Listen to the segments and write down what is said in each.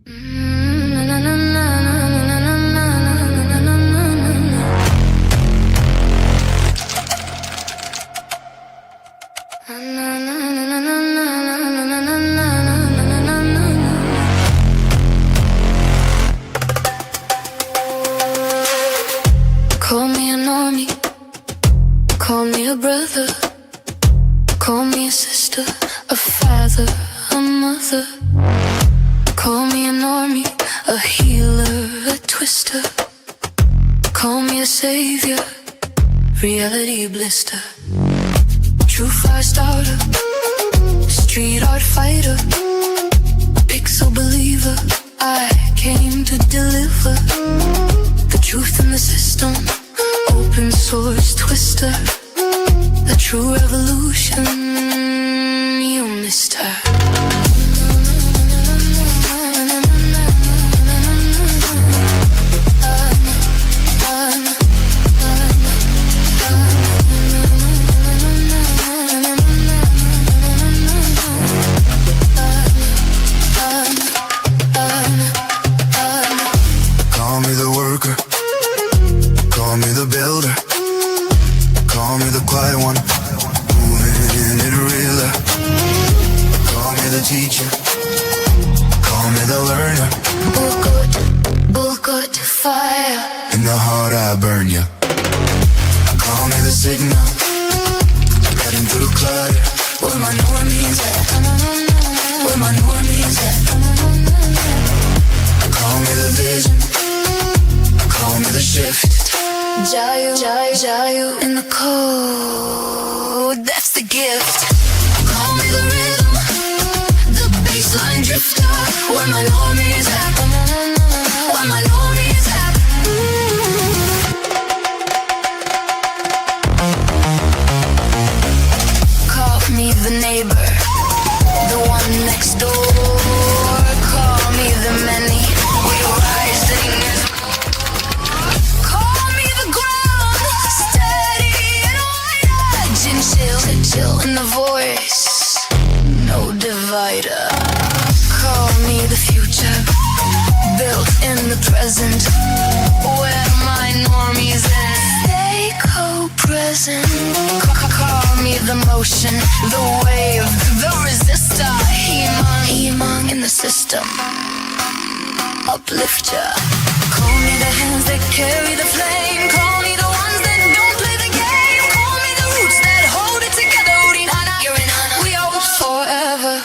Call me a normie, call me a brother, call me a sister, a father, a mother. Call me a normie, a healer, a twister. Call me a savior, reality blister. True fire starter, street art fighter, pixel believer. I came to deliver the truth in the system, open source twister. The true revolution, you missed her. Call me the worker, call me the builder, call me the quiet one, moving it realer. Call me the teacher, call me the learner. All good fire. In the heart I burn ya. Call me the signal, cutting through clutter. Where my normies at? Where my normies at? Call me the vision, call me the shift. Jayu in the code, that's the gift. Call me the rhythm, the baseline drifter. Where my normies at? Where my normies at? Call me the neighbor, the one next door. Call me the many, we rising as chill in the voice, no divider. Call me the future, built in the present. Where my normies at? Stay co-present. Call me the motion, the wave, the resistor. Hemon in the system, uplift ya. Call me the hands that carry the flame. Call me the ones that don't play the game. Call me the roots that hold it together. We are forever.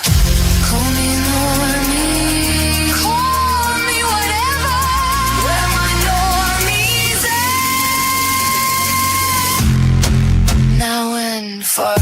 Call me normie, call me whatever. Where my normies at? Now and forever.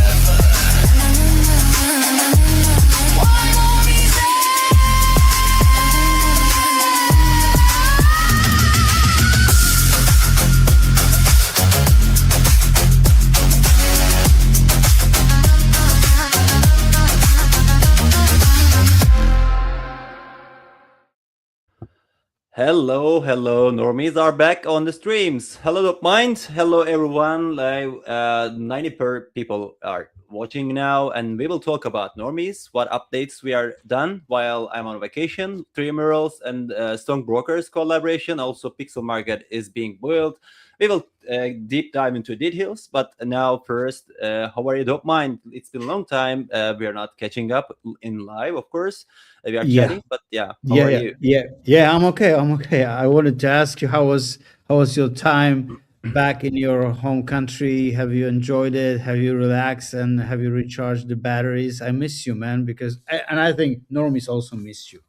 Hello, normies are back on the streams. Hello, Top Mind. Hello, everyone. 90 people are watching now, and we will talk about normies, what updates we are done while I'm on vacation, 3 Murals and STONKBROKERS collaboration. Also, Pixel Market is being built. We will deep dive into details, but now first, how are you, Top Mind? It's been a long time. We are not catching up in live, of course. We are chatting, but how are you? Yeah. I'm okay. I wanted to ask you how was your time back in your home country? Have you enjoyed it? Have you relaxed and have you recharged the batteries? I miss you, man, and I think normies also miss you.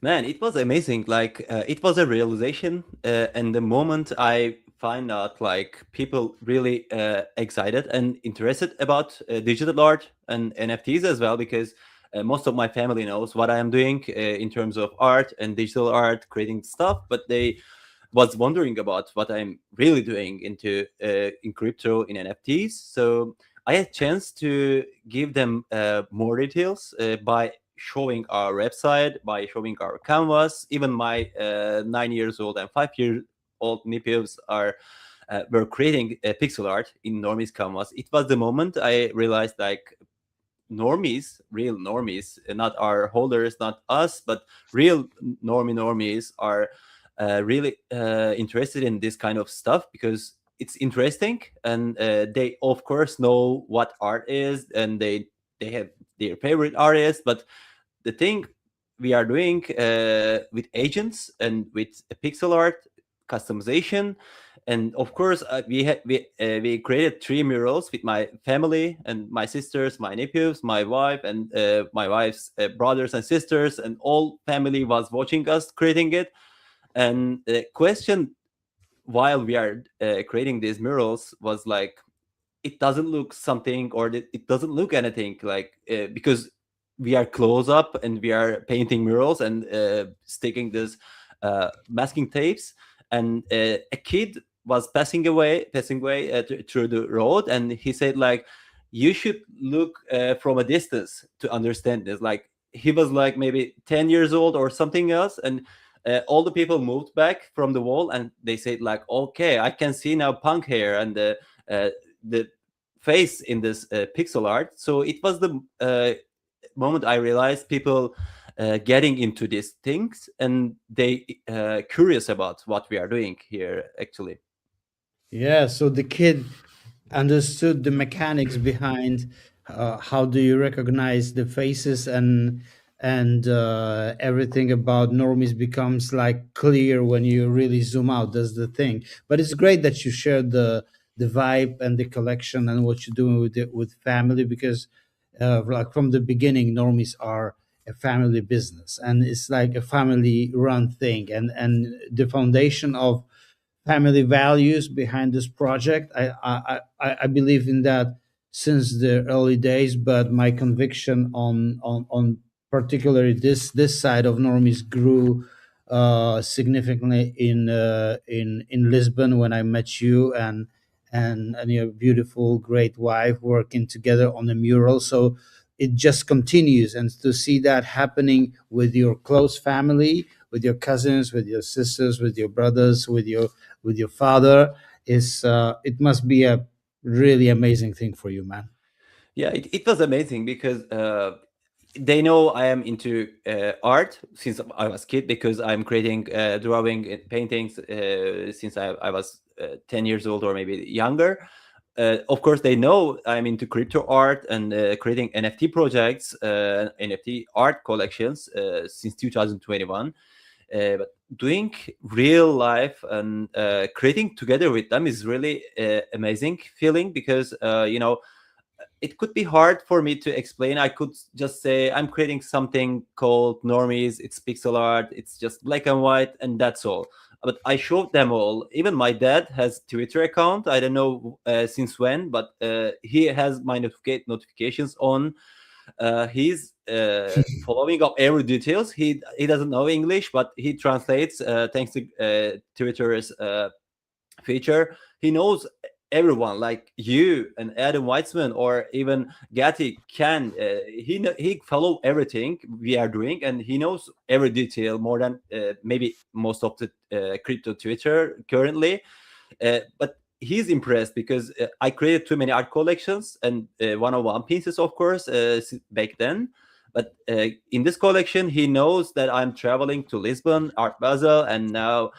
Man, it was amazing. Like it was a realization, and the moment I find out like people really excited and interested about digital art and NFTs as well, because most of my family knows what I am doing in terms of art and digital art, creating stuff, but they was wondering about what I'm really doing into in crypto, in NFTs. So I had a chance to give them more details by showing our website, by showing our canvas. Even my 9 years old and 5-year-old nephews were creating pixel art in Normies canvas. It was the moment I realized like normies, real normies, not our holders, not us, but real normies are really interested in this kind of stuff because it's interesting, and they of course know what art is, and they have their favorite artists. But the thing we are doing with agents and with pixel art customization, and of course we created three murals with my family and my sisters, my nephews, my wife, and my wife's brothers and sisters, and all family was watching us creating it. And the question while we are creating these murals was like, it doesn't look something, or it doesn't look anything like, because we are close up and we are painting murals and sticking this masking tapes, and a kid was passing away through the road, and he said like, you should look from a distance to understand this. Like, he was like maybe 10 years old or something else, and all the people moved back from the wall, and they said like, okay, I can see now punk hair and the face in this pixel art. So it was the moment I realized people getting into these things, and they curious about what we are doing here actually. Yeah, so the kid understood the mechanics behind how do you recognize the faces, and everything about normies becomes like clear when you really zoom out. That's the thing. But it's great that you shared the vibe and the collection and what you're doing with it with family, because like from the beginning, normies are a family business, and it's like a family run thing, and the foundation of family values behind this project. I believe in that since the early days, but my conviction on particularly this side of normies grew significantly in Lisbon when I met you, and your beautiful great wife working together on the mural. So it just continues, and to see that happening with your close family, with your cousins, with your sisters, with your brothers, with your father, is it must be a really amazing thing for you, man. Yeah, it was amazing because they know I am into art since I was kid, because I'm creating drawing and paintings since I was 10 years old or maybe younger. Of course, they know I'm into crypto art and creating NFT projects, NFT art collections since 2021. But doing real life and creating together with them is really amazing feeling, because it could be hard for me to explain. I could just say I'm creating something called Normies. It's pixel art. It's just black and white, and that's all. But I showed them all. Even my dad has Twitter account. I don't know since when, but he has my notifications on. He's following up every details. He doesn't know English, but he translates thanks to Twitter's feature. He knows everyone, like you and Adam Weitzman, or even Gatti can. He follow everything we are doing, and he knows every detail more than maybe most of the crypto Twitter currently. But he's impressed because I created too many art collections and one-on-one pieces, of course, back then. But in this collection, he knows that I'm traveling to Lisbon, Art Basel, and now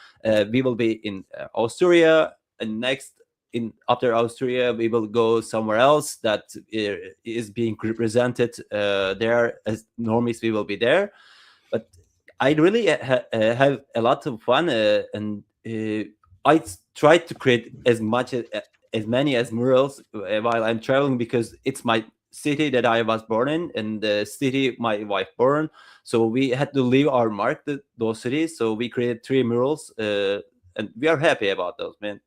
we will be in Austria. And next, in after Austria, we will go somewhere else that is being represented there as normies. We will be there, but I really have a lot of fun, and I try to create as many as murals while I'm traveling, because it's my city that I was born in, and the city my wife born. So we had to leave our mark those cities. So we created three murals, and we are happy about those, man.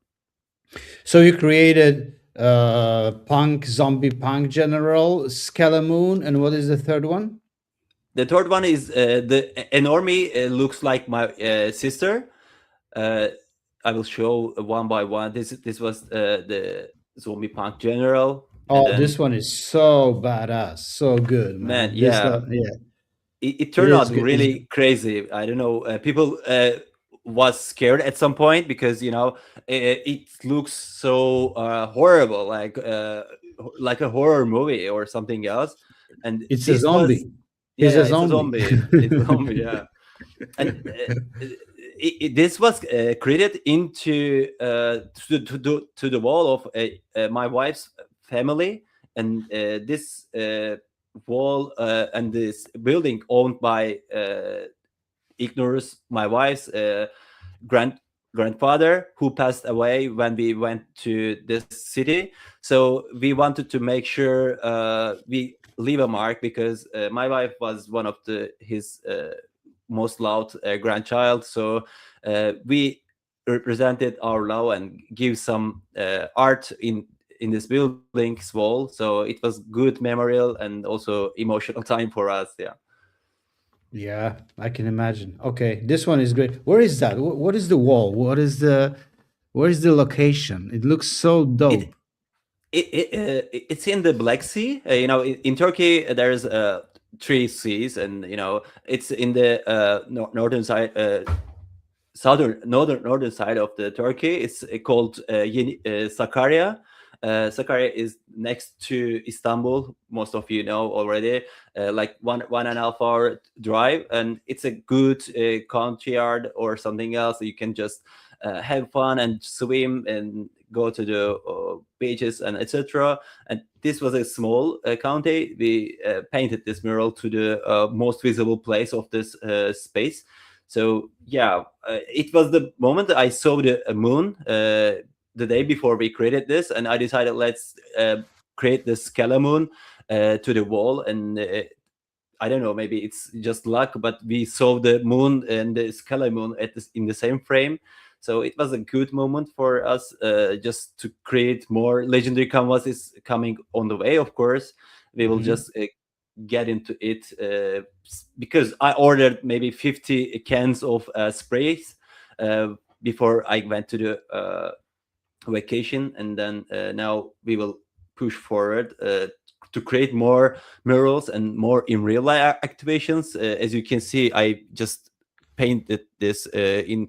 So you created punk, zombie punk general, Skelemoon, and what is the third one? The third one is the Enormi looks like my sister. Uh, I will show one by one. This was the zombie punk general, and Oh, then this one is so badass, so good, man, man. This yeah, yeah, it it turned is out good. It's, really crazy. I don't know. People was scared at some point because it looks so horrible, like a horror movie or something else. and It's a this was, zombie. yeah, He's yeah, a it's a zombie. zombie. It's a zombie, yeah. And this was created into to the wall of my wife's family, and this wall and this building owned by ignores my wife's grand grandfather, who passed away when we went to this city. So we wanted to make sure we leave a mark, because my wife was one of his most loved grandchild. So we represented our love and give some art in this building's wall. So it was good memorial and also emotional time for us. Yeah. Yeah, I can imagine. Okay, this one is great. Where is that? What is the wall? Where is the location? It looks so It dope. it's in the Black Sea. In Turkey there's three seas, and it's in the northern side, northern side of the Turkey. It's called Sakarya. Sakarya is next to Istanbul. Most of you know already. Like one and a half hour drive, and it's a good country yard or something else. You can just have fun and swim and go to the beaches and etc. And this was a small county. We painted this mural to the most visible place of this space. So yeah, it was the moment that I saw the moon the day before we created this, and I decided, let's create this Scala moon to the wall. And I don't know, maybe it's just luck, but we saw the moon and the Scala moon in the same frame. So it was a good moment for us, just to create more legendary canvases coming on the way. Of course, we will Mhm. just get into it, because I ordered maybe 50 cans of sprays before I went to the vacation, and then now we will push forward to create more murals and more in real life activations. As you can see, I just painted this in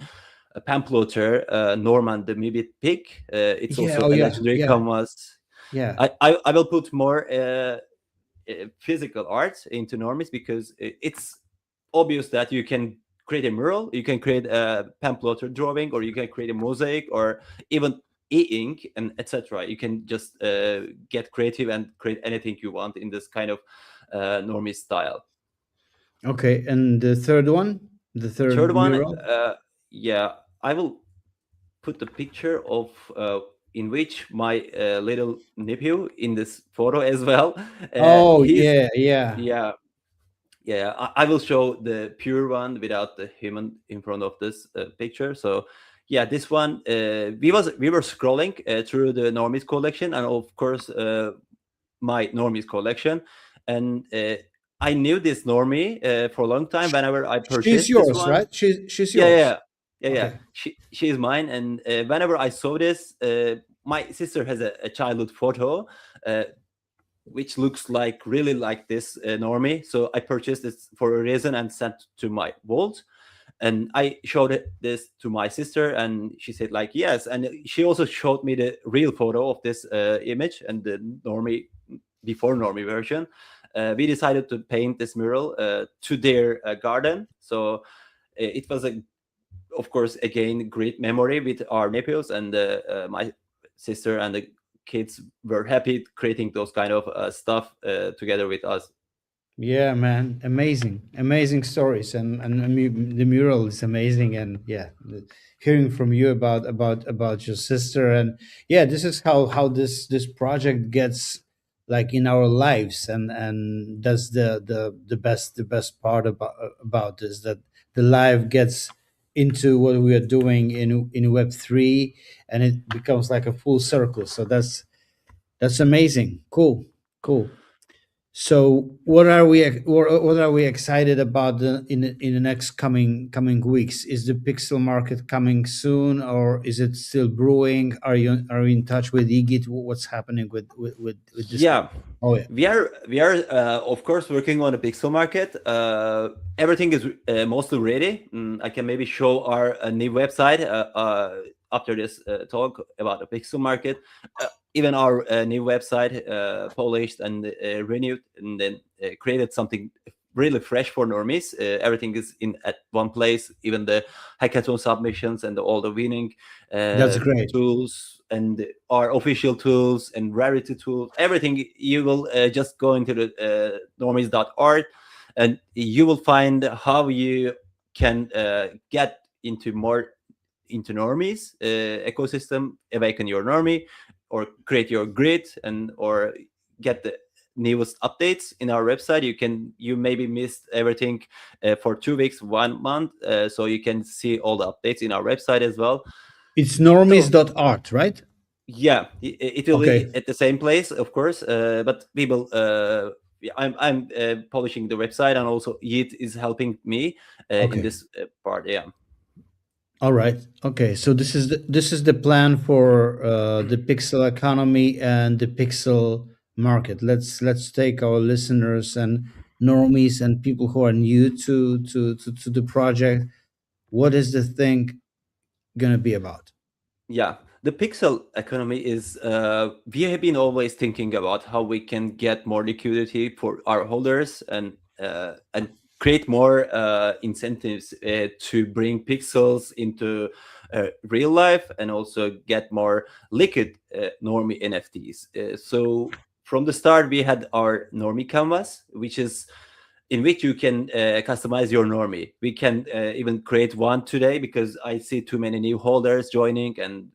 a Pamploter Norman the Mibit pig. It's Yeah. also Oh a yeah. legendary Yeah. canvas. Yeah. I will put more physical art into Normies, because it's obvious that you can create a mural, you can create a Pamploter drawing, or you can create a mosaic, or even e-ink and etc. You can just get creative and create anything you want in this kind of Normie style. Okay. And the third one, the The third third one, mural. yeah, I will put the picture of in which my little nephew in this photo as well. Oh He's yeah. Yeah. Yeah, yeah. I will show the pure one without the human in front of this picture. So yeah, this one, we were scrolling through the Normies collection, and of course my Normies collection, and I knew this Normie for a long time. Whenever I She's purchased this yours, one, right? She's yeah, yours. yeah, yeah, yeah. Okay. She is mine, and whenever I saw this, my sister has a childhood photo. Uh, which looks like really like this Normie. So I purchased this for a reason and sent to my vault. And I showed this to my sister, and she said like yes. And she also showed me the real photo of this image and the Normie before Normie version. We decided to paint this mural to their garden. So it was of course, again, great memory with our nephews, and my sister and the kids were happy creating those kind of stuff together with us. Yeah, man, amazing, amazing stories, and the mural is amazing, and yeah, hearing from you about your sister, and yeah, this is how this project gets like in our lives, and that's the best part about this, that the life gets into what we are doing in Web3, and it becomes like a full circle. So that's amazing, cool. So, what are we excited about in the next coming weeks? Is the pixel market coming soon, or is it still brewing? Are you in touch with Egit? What's happening with this one? Yeah, Oh yeah. we are of course working on a pixel market. Everything is mostly ready. I can maybe show our new website after this talk about the pixel market. even our new website polished and renewed, and then created something really fresh for normies. Everything is in at one place, even the hackathon submissions and all the winning That's great. tools and our official tools and rarity tools. Everything you will just go into the normies.art, and you will find how you can get into more into normies ecosystem, awaken your normie, or create your grid, and or get the newest updates in our website. You maybe missed everything for 2 weeks, 1 month, so you can see all the updates in our website as well. It's So normies.art, right? yeah, it will Okay. be at the same place, of course, but people yeah, I'm polishing the website, and also Yeet is helping me in Okay. this part. Yeah. All right. Okay. So this is the plan for the pixel economy and the pixel market. Let's take our listeners and normies and people who are new to the project. What is the thing gonna be about? Yeah, the pixel economy is we have been always thinking about how we can get more liquidity for our holders, and create more incentives to bring pixels into real life, and also get more liquid normie NFTs. So from the start, we had our normie canvas, which is in which you can customize your normie. We can even create one today, because I see too many new holders joining, and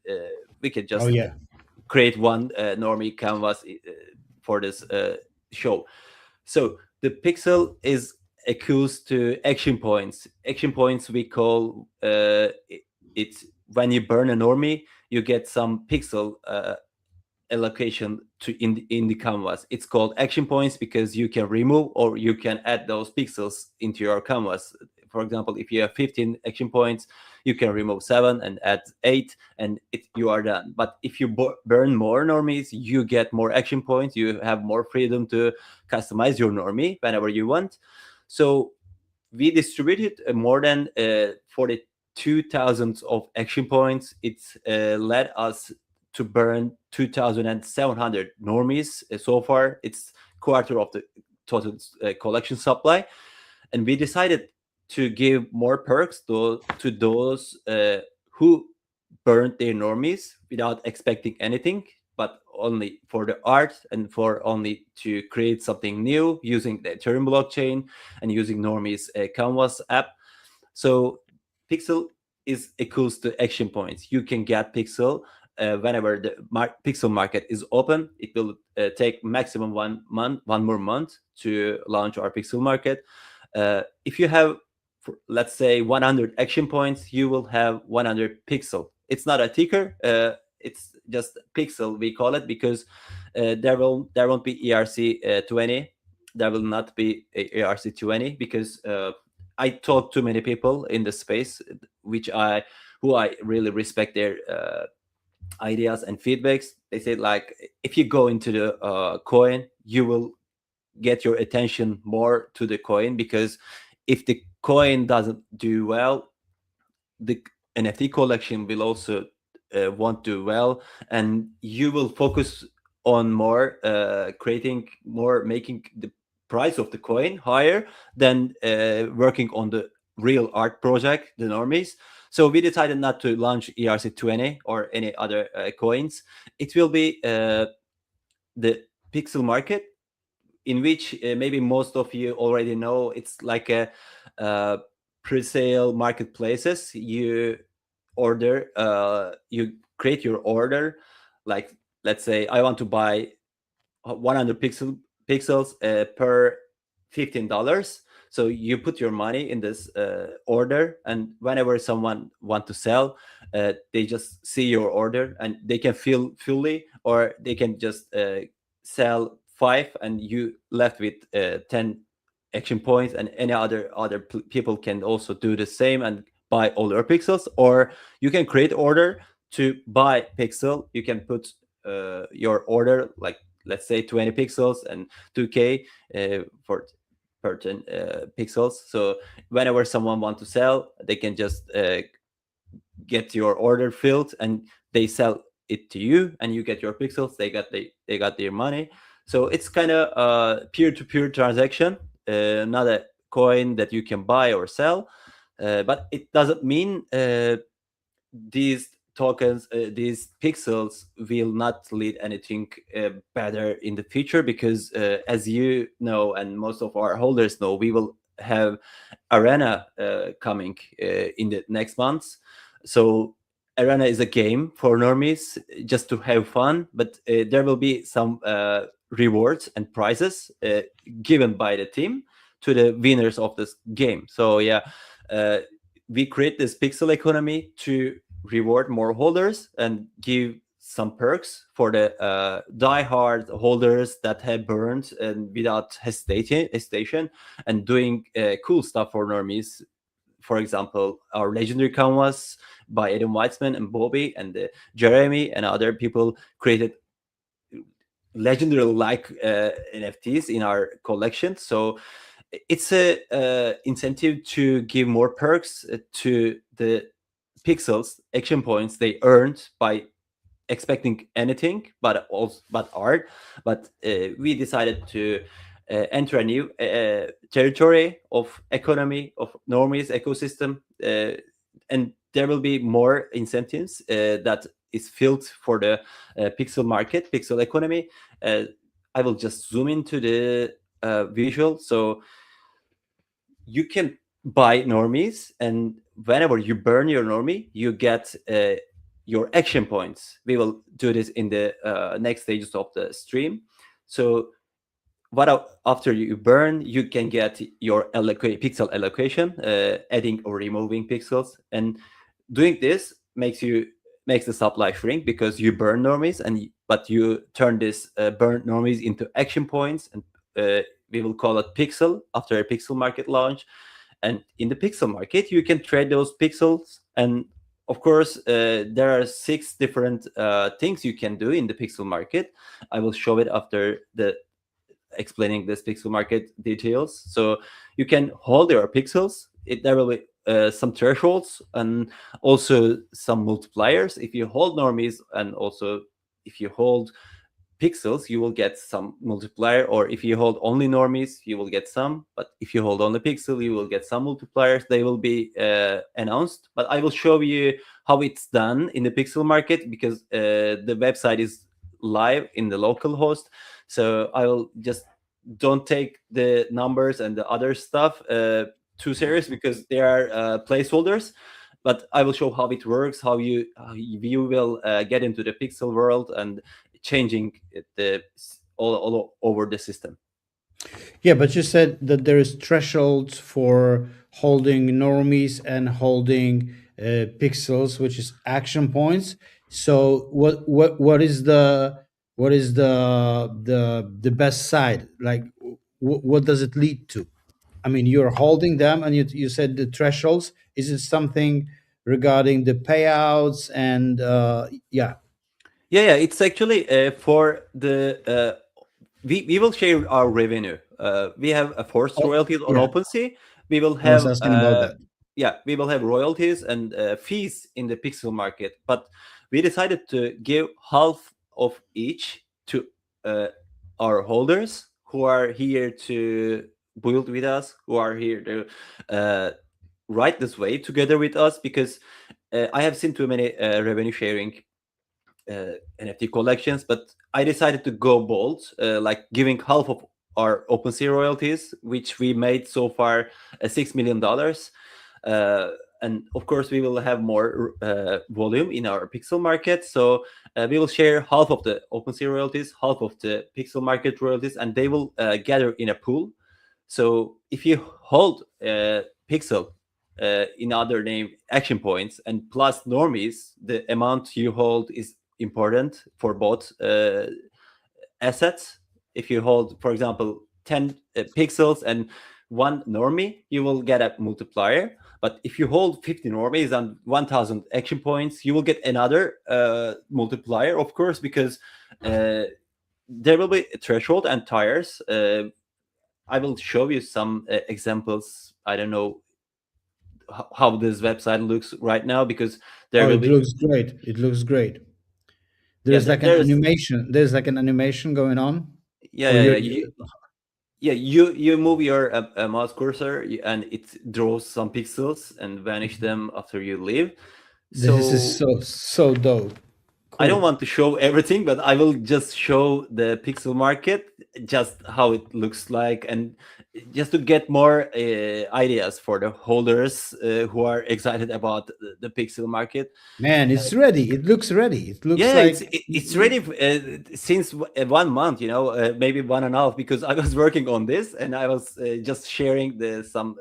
we can Oh just yeah. create one normie canvas for this show. So the pixel is equals to action points. Action points we call it's when you burn a normie, you get some pixel allocation to in the canvas. It's called action points because you can remove or you can add those pixels into your canvas. For example, if you have 15 action points, you can remove 7 and add 8, and you are done. But if you burn more normies, you get more action points. You have more freedom to customize your normie whenever you want. So we distributed more than 42,000 of action points. It's led us to burn 2,700 normies so far. It's quarter of the total collection supply, and we decided to give more perks to those who burned their normies without expecting anything, but only for the art and for only to create something new using the Ethereum blockchain and using normies canvas app. So pixel is equals to action points. You can get pixel whenever the pixel market is open. It will take maximum 1 month, 1 more month to launch our pixel market. If you have, let's say, 100 action points, you will have 100 pixel. It's not a ticker. It's just pixel, we call it, because there won't be ERC 20. There will not be a ERC 20 because I talk to many people in the space, who I really respect their ideas and feedbacks. They say, like, if you go into the coin, you will get your attention more to the coin, because if the coin doesn't do well, the NFT collection will also won't do well, and you will focus on more creating more, making the price of the coin higher than working on the real art project, the normies. So we decided not to launch ERC20 or any other coins. It will be the pixel market, in which maybe most of you already know. It's like a pre-sale marketplaces. You create your order, like, let's say I want to buy 100 pixels per $15. So you put your money in this order, and whenever someone want to sell, they just see your order, and they can feel fully, or they can just sell 5, and you left with 10 action points, and any other people can also do the same and buy all your pixels. Or you can create order to buy pixel. You can put your order, like, let's say 20 pixels and 2k for per 10 pixels. So whenever someone want to sell, they can just get your order filled, and they sell it to you, and you get your pixels. They got their money. So it's kind of a peer-to-peer transaction, not a coin that you can buy or sell. But it doesn't mean these tokens, these pixels will not lead anything better in the future, because as you know, and most of our holders know, we will have Arena coming in the next months. So Arena is a game for normies just to have fun, but there will be some rewards and prizes given by the team to the winners of this game. So yeah, uh, we create this pixel economy to reward more holders and give some perks for the die-hard holders that have burned and without hesitation and doing cool stuff for normies. For example, our legendary canvas by Adam Weitzman and Bobby and Jeremy and other people created legendary like NFTs in our collection. So it's a incentive to give more perks to the pixels, action points they earned by expecting anything but also but art. But we decided to enter a new territory of economy of normies ecosystem, and there will be more incentives that is filled for the pixel market, pixel economy. I will just zoom into the visual. So you can buy normies, and whenever you burn your normie, you get your action points. We will do this in the next stages of the stream. So after you burn, you can get your pixel allocation, adding or removing pixels, and doing this makes the supply shrink because you burn normies, but you turn this burnt normies into action points, and we will call it pixel after a pixel market launch. And in the pixel market, you can trade those pixels, and of course, there are 6 different things you can do in the pixel market. I will show it after the explaining this pixel market details. So you can hold your pixels. There will be some thresholds and also some multipliers. If you hold normies and also if you hold pixels, you will get some multiplier, or if you hold only normies, you will get some. But if you hold only pixel, you will get some multipliers. They will be announced, but I will show you how it's done in the pixel market, because the website is live in the local host. So I will just don't take the numbers and the other stuff too serious, because they are placeholders. But I will show how it works, how you will get into the pixel world and changing the all over the system. Yeah, but you said that there is thresholds for holding normies and holding pixels, which is action points. So what is the best side? Like, what does it lead to? I mean, you're holding them, and you said the thresholds. Is it something regarding the payouts and yeah? Yeah, it's actually for the we will share our revenue. We have a forced Oh, royalties on yeah. OpenSea. We will I was have asking about that. yeah, we will have royalties and fees in the pixel market. But we decided to give half of each to our holders who are here to build with us, who are here to ride this way together with us, because I have seen too many revenue sharing NFT collections, but I decided to go bold, like giving half of our OpenSea royalties, which we made so far, $6 million. And of course, we will have more volume in our pixel market. So we will share half of the OpenSea royalties, half of the pixel market royalties, and they will gather in a pool. So if you hold pixel in other name action points and plus normies, the amount you hold is important for both assets. If you hold, for example, 10 pixels and 1 normie, you will get a multiplier. But if you hold 50 normies and 1000 action points, you will get another multiplier, of course, because there will be a threshold and tires. I will show you some examples. I don't know how this website looks right now, because there Oh, will it be looks great. It looks great. Yeah, There's like an there's animation. There's like an animation going on, yeah, or yeah, yeah. you You move your mouse cursor and it draws some pixels and vanish Mhm. them after you leave. This is So so dope. I don't Cool. want to show everything, but I will just show the pixel market, just how it looks like, and just to get more ideas for the holders who are excited about the pixel market. Man, it's ready. It looks ready. It looks Yeah, like it's ready since 1 month, maybe 1.5, because I was working on this and I was just sharing some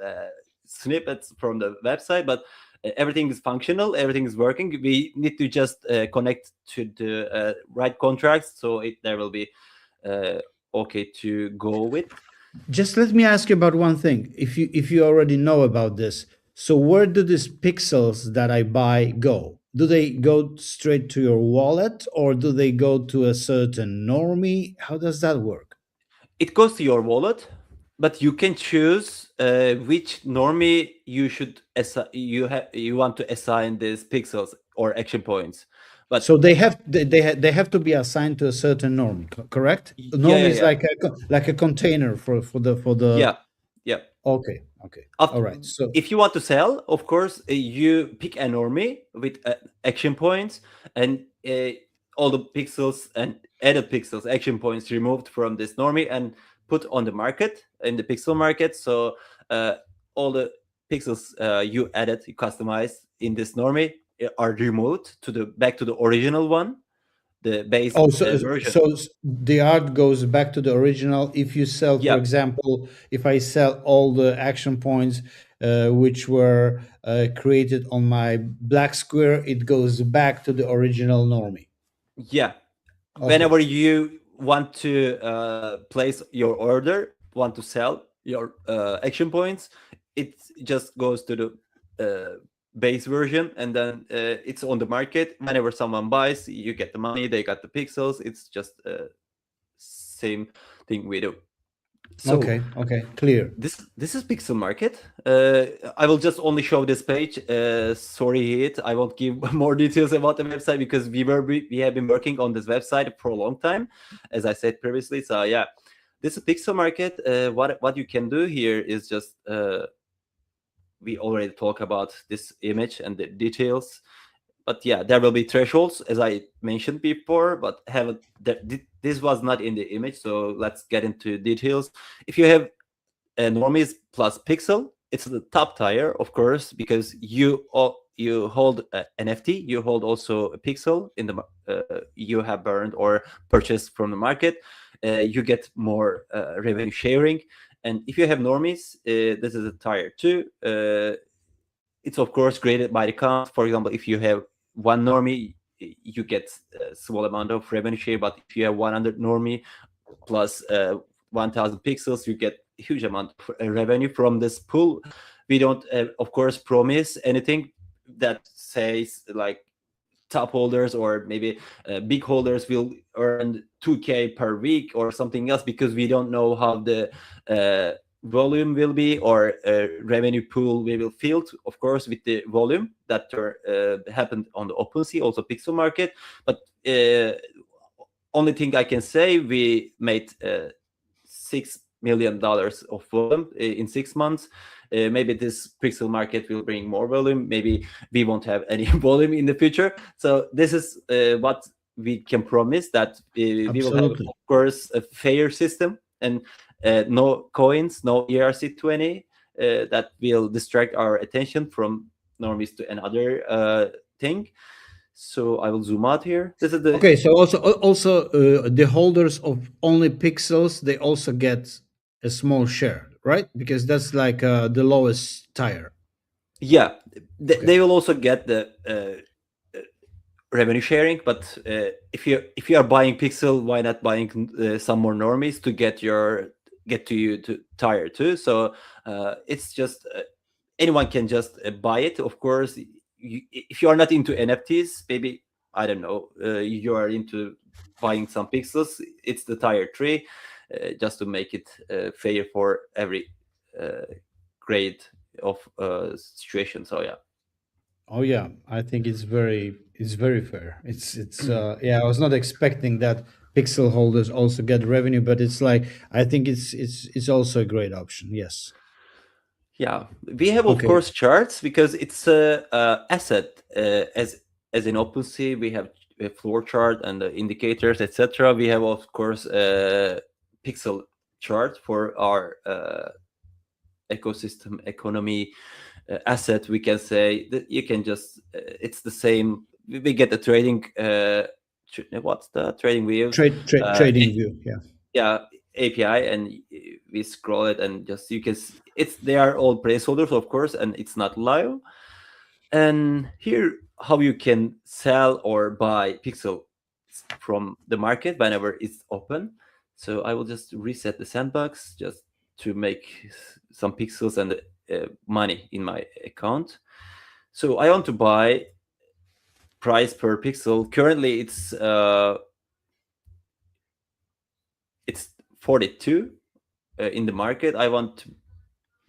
snippets from the website, but everything is functional, everything is working. We need to just connect to the right contracts, so there will be uh, okay to go with. just let me ask you about one thing. If you already know about this, so where do these pixels that I buy go? Do they go straight to your wallet or do they go to a certain normie? How does that work? It goes to your wallet, but you can choose which normie you want to assign these pixels or action points. But So they have to be assigned to a certain norm, correct? A yeah, norm yeah, is yeah, like a container for the. yeah, yeah. Okay, okay, all After, right. So if you want to sell, of course, you pick a normie with action points, and all the pixels and added pixels, action points removed from this normie and put on the market, in the pixel market. So uh, all the pixels you added, you customized in this normie are removed to the back to the original one, the base oh, so version. so the art goes back to the original. If you sell, for Yeah, example, if I sell all the action points which were created on my black square, it goes back to the original normie. yeah. Okay, Whenever you want to place your order, want to sell your action points, it just goes to the base version, and then it's on the market. Whenever someone buys, you get the money, they got the pixels. It's just same thing we do. So okay, okay, clear. this is pixel market. I will just only show this page. Sorry, it. I won't give more details about the website because we have been working on this website for a long time, as I said previously. So yeah, this is pixel market. What you can do here is just we already talk about this image and the details. But yeah, there will be thresholds, as I mentioned before. But this was not in the image, so let's get into details. If you have Normies plus Pixel, it's the top tier, of course, because you hold NFT, you hold also a Pixel in the you have burned or purchased from the market. You get more revenue sharing, and if you have Normies, this is a tier 2. It's of course graded by the count. For example, if you have one Normie, you get a small amount of revenue share, but if you have 100 Normie plus 1000 pixels, you get a huge amount of revenue from this pool. We don't of course promise anything that says like top holders or maybe big holders will earn 2K per week or something else, because we don't know how the volume will be, or revenue pool we will fill, of course, with the volume that happened on the OpenSea, also pixel market. But only thing I can say, we made $6 million of volume in 6 months. Maybe this pixel market will bring more volume. Maybe we won't have any volume in the future. So this is what we can promise, that we will have, Absolutely. of course, a fair system, and no coins, no ERC20 that will distract our attention from Normies to another thing. So I will zoom out here. This is the Okay, so also the holders of only pixels, they also get a small share, right? Because that's like the lowest tier. yeah. Okay. They will also get the revenue sharing. But if you are buying pixel, why not buying some more Normies to get to you to tier 2? So it's just anyone can just buy it, of course. If you are not into NFTs, maybe, I don't know, you are into buying some pixels, it's the tier 3, just to make it fair for every uh, grade of situation. So yeah. Oh yeah, I think it's very fair. It's yeah, I was not expecting that pixel holders also get revenue, but it's like I think it's also a great option. Yes. Yeah, we have of Okay. course charts because it's a asset as in OpenSea. We have a floor chart and the indicators, etc. We have of course a pixel chart for our ecosystem economy asset. We can say that you can just it's the same. We get the trading. What's the trading we use? Trading view. Yeah. Yeah, API, and we scroll it and just you can it's they are all placeholders of course, and it's not live. And here how you can sell or buy pixel from the market whenever it's open. So I will just reset the sandbox just to make some pixels and money in my account. So I want to buy price per pixel. Currently it's 42 in the market. I want to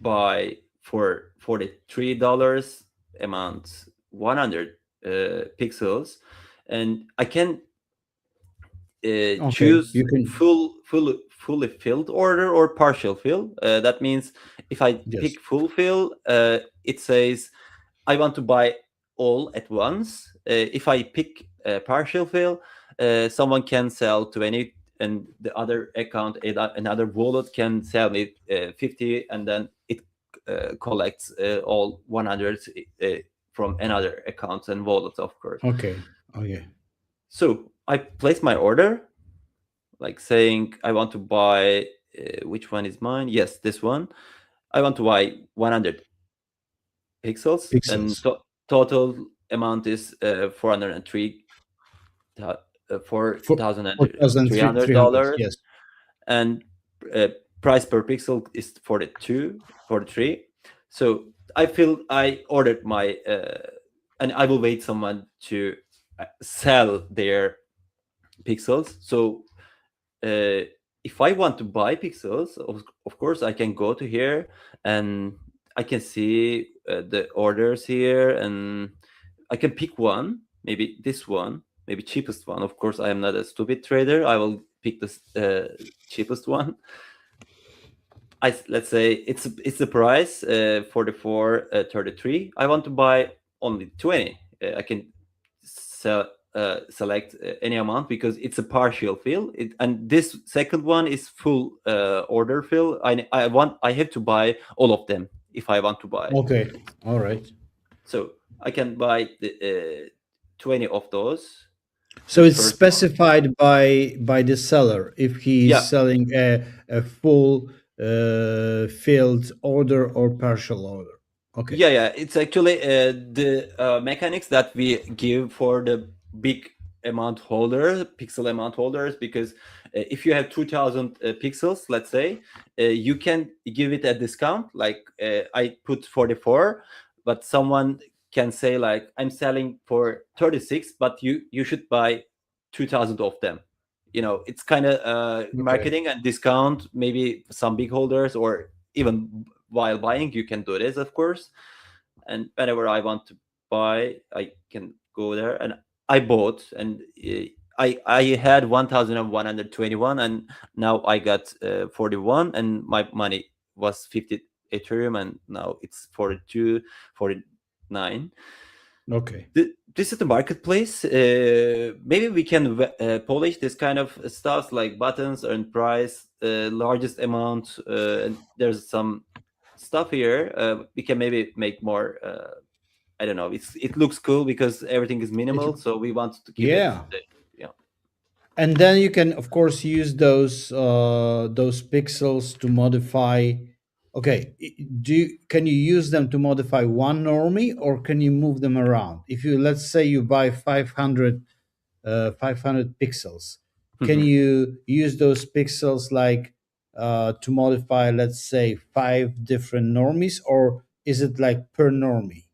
buy for $43 amount 100 pixels, and I can Okay. choose You can. fully filled order or partial fill. That means if I Yes. pick full fill, it says I want to buy all at once. If I pick partial fill, someone can sell 20, and the other account, another wallet can sell me 50, and then it collects all 100 from another account and wallet, of course. Okay. Okay. So I place my order, like saying I want to buy, which one is mine? Yes, this one. I want to buy 100 pixels, and Pixels. total amount is 403 For three hundred. $4,300, Yes. and uh, price per pixel is 43. So I feel I ordered my and I will wait someone to sell their pixels. So if I want to buy pixels, of course I can go to here and I can see the orders here, and I can pick one, maybe this one, maybe cheapest one. Of course, I am not a stupid trader. I will pick the cheapest one. Let's say it's the price 44.33. I want to buy only 20. I can select any amount because it's a partial fill. And this second one is full order fill. I have to buy all of them if I want to buy Okay. pixels. All right. So I can buy the 20 of those. So The it's first one. specified by the seller if he's Yeah, selling a full filled order or partial order. Okay. yeah. It's actually the mechanics that we give for the big amount holder, pixel amount holders, because if you have 2000 pixels, let's say, you can give it a discount. Like I put 44, but someone can say like I'm selling for 36, but you should buy 2000 of them. It's kind of Okay. marketing and discount. Maybe some big holders, or even while buying, you can do this, of course. And whenever I want to buy, I can go there, and I bought, and I had 1121, and now I got 41, and my money was 50 Ethereum, and now it's 42, 49. Okay. This is the marketplace. Maybe we can polish this kind of stuff like buttons and price, largest amount, and there's some stuff here. We can maybe make more. I don't know. It looks cool because everything is It, minimal, so we want to keep it. yeah. Yeah. And then you can of course use those pixels to modify. Okay, can you use them to modify one normie, or can you move them around? If you, let's say you buy 500 pixels, can Mhm. you use those pixels like to modify, let's say, five different normies, or is it like per normie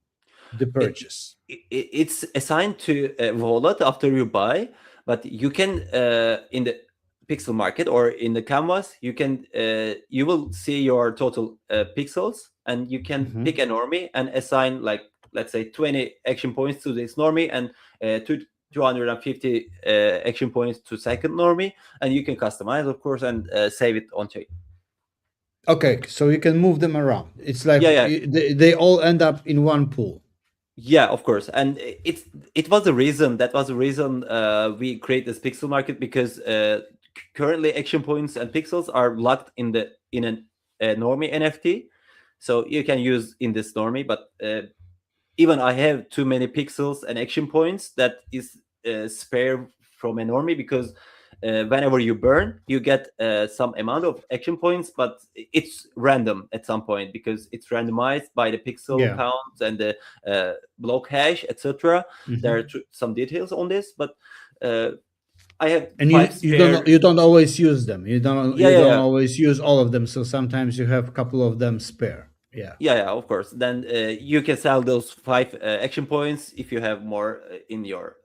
the It, purchase? it's assigned to a wallet after you buy, but you can in the pixel market or in the canvas, you will see your total pixels, and you can Hmm. pick a normie and assign like let's say 20 action points to this normie and 250 action points to second normie, and you can customize, of course, and save it on chain. Okay, so you can move them around. It's like Yeah, yeah. they all end up in one pool. Yeah, of course, and it was the reason we create this pixel market, because currently action points and pixels are locked in a normie NFT, so you can use in this normie, but even I have too many pixels and action points that is spare from a normie, because whenever you burn, you get some amount of action points, but it's random at some point because it's randomized by the pixel Yeah. counts and the block hash, etc. Mhm. There are some details on this, but I have And five spare. you don't always use them. You don't Yeah, you yeah, don't yeah. always use all of them. So sometimes you have a couple of them spare. Yeah. Yeah, of course. Then you can sell those 5 action points if you have more in your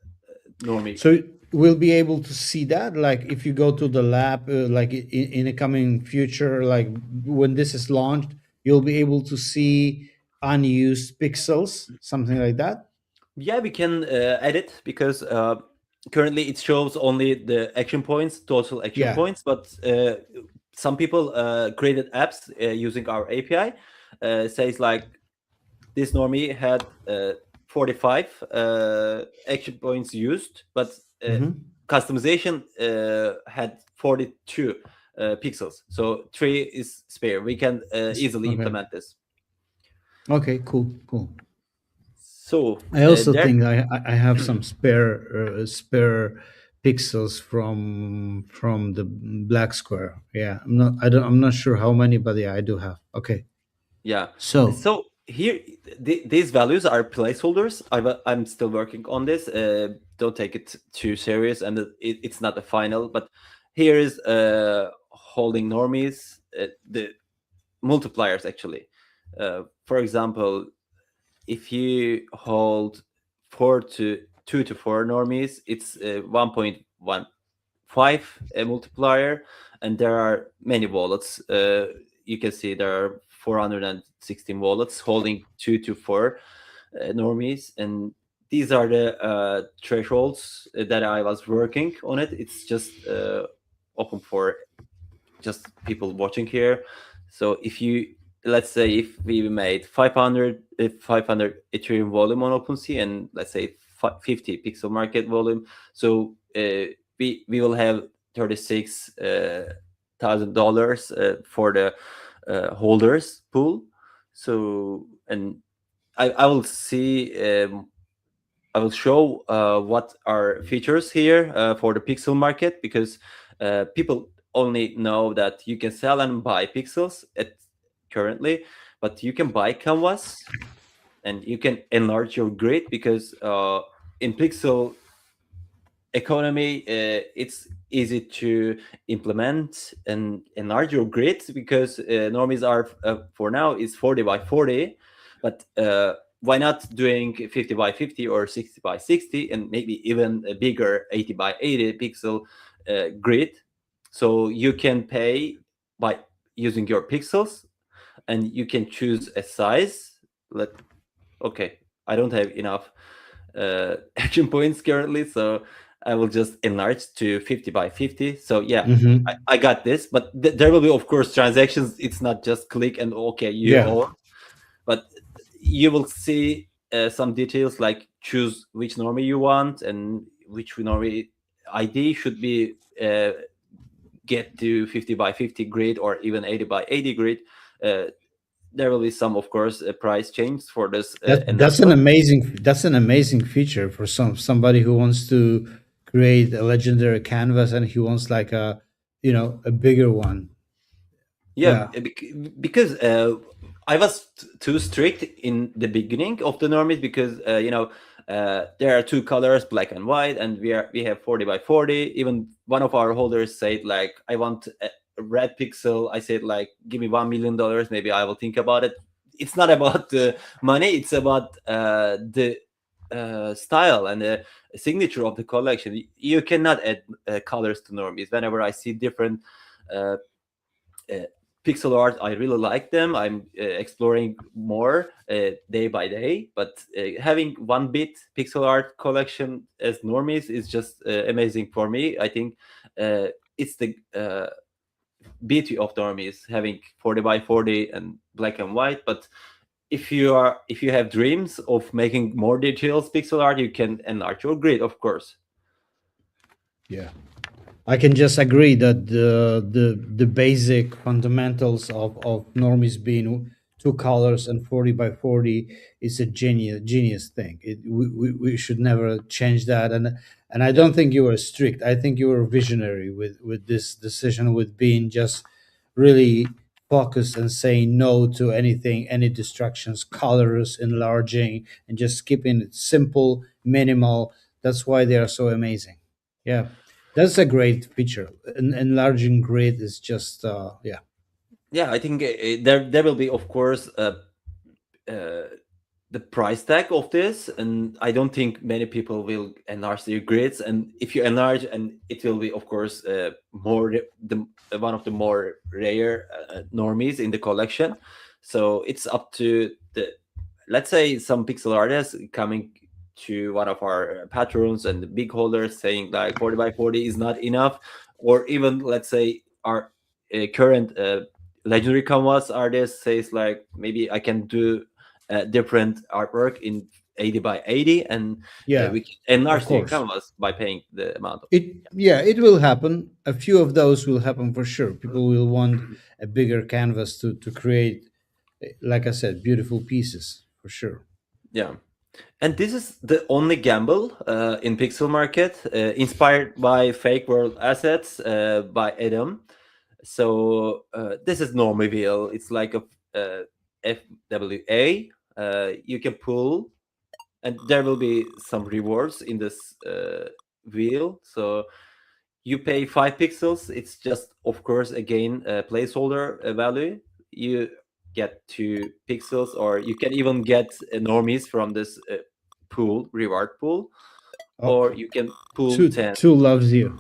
normie. So we'll be able to see that, like if you go to the lab, like in a coming future, like when this is launched, you'll be able to see unused pixels, something like that. Yeah, we can edit, because currently it shows only the action points, total action Yeah. points. But some people created apps using our API. Says like this normie had 45 action points used, but Mhm. customization had 42 pixels. So 3 is spare. We can easily Okay. implement this. Okay. Cool. So I also there. think I have some spare pixels from the black square. Yeah, I'm not sure how many, but yeah, I do have. Okay, Yeah. so So here, these values are placeholders. I'm still working on this. Don't take it too serious, and it's not the final. But here is holding normies, the multipliers actually. For example, if you hold 2 to 4 normies, it's 1.15 multiplier, and there are many wallets. You can see there are 416 wallets holding 2 to 4 normies, and these are the thresholds that I was working on it. It's just open for just people watching here. So if you, let's say if we made 500 Ethereum volume on OpenSea, and let's say 50 pixel market volume, so we will have $36,000 for the holders pool. So, and I will see, I will show what are features here for the pixel market, because people only know that you can sell and buy pixels currently, but you can buy canvas and you can enlarge your grid, because in pixel economy it's easy to implement and enlarge your grids, because normies are for now is 40 by 40, but why not doing 50 by 50 or 60 by 60, and maybe even a bigger 80 by 80 pixel grid, so you can pay by using your pixels, and you can choose a size. Okay, I don't have enough action points currently, so I will just enlarge to 50 by 50. So yeah, mhm. I got this, but there will be, of course, transactions. It's not just click and okay, you Yeah, own, but you will see some details like choose which normie you want and which normie ID should be get to 50 by 50 grid or even 80 by 80 grid. There will be some, of course, price change for this enlargement. that's an amazing feature for somebody who wants to create a legendary canvas and he wants like a a bigger one. Yeah, Yeah. because I was too strict in the beginning of the normies, because there are 2 colors, black and white, and we have 40 by 40. Even one of our holders said like, I want a red pixel. I said like, give me $1 million, maybe I will think about it. It's not about the money, it's about the style and the signature of the collection. You cannot add colors to normies. Whenever I see different uh, pixel art, I really like them. I'm exploring more day by day. But having 1-bit pixel art collection as Normies is just amazing for me. I think it's the beauty of Normies having 40 by 40 and black and white. But if you have dreams of making more details pixel art, you can enlarge your grid, of course. Yeah. I can just agree that the basic fundamentals of normies being two colors and 40 by 40 is a genius thing. We should never change that. And I Yeah. don't think you were strict. I think you were visionary with this decision, with being just really focused and saying no to anything, any distractions, colors, enlarging, and just keeping it simple, minimal. That's why they are so amazing. Yeah. That's a great feature. Enlarging grid is just yeah. Yeah, I think there will be, of course, uh, the price tag of this, and I don't think many people will enlarge their grids. And if you enlarge, and it will be, of course, the one of the more rare normies in the collection. So it's up to the, let's say, some pixel artists coming to one of our patrons and the big holders saying like 40 by 40 is not enough, or even let's say our current legendary canvas artist says like maybe I can do different artwork in 80 by 80, and Yeah, we can enlarge of the course. canvas by paying the amount of. It will happen. A few of those will happen for sure. People will want a bigger canvas to create, like I said, beautiful pieces for sure. Yeah. And this is the only gamble in pixel market, inspired by fake world assets by Adam. So this is Normiville. It's like a FWA. You can pull, and there will be some rewards in this wheel. So you pay 5 pixels. It's just, of course, again a placeholder value. You get 2 pixels, or you can even get normies from this pool, reward pool, Oh, or you can pull 10. two loves you.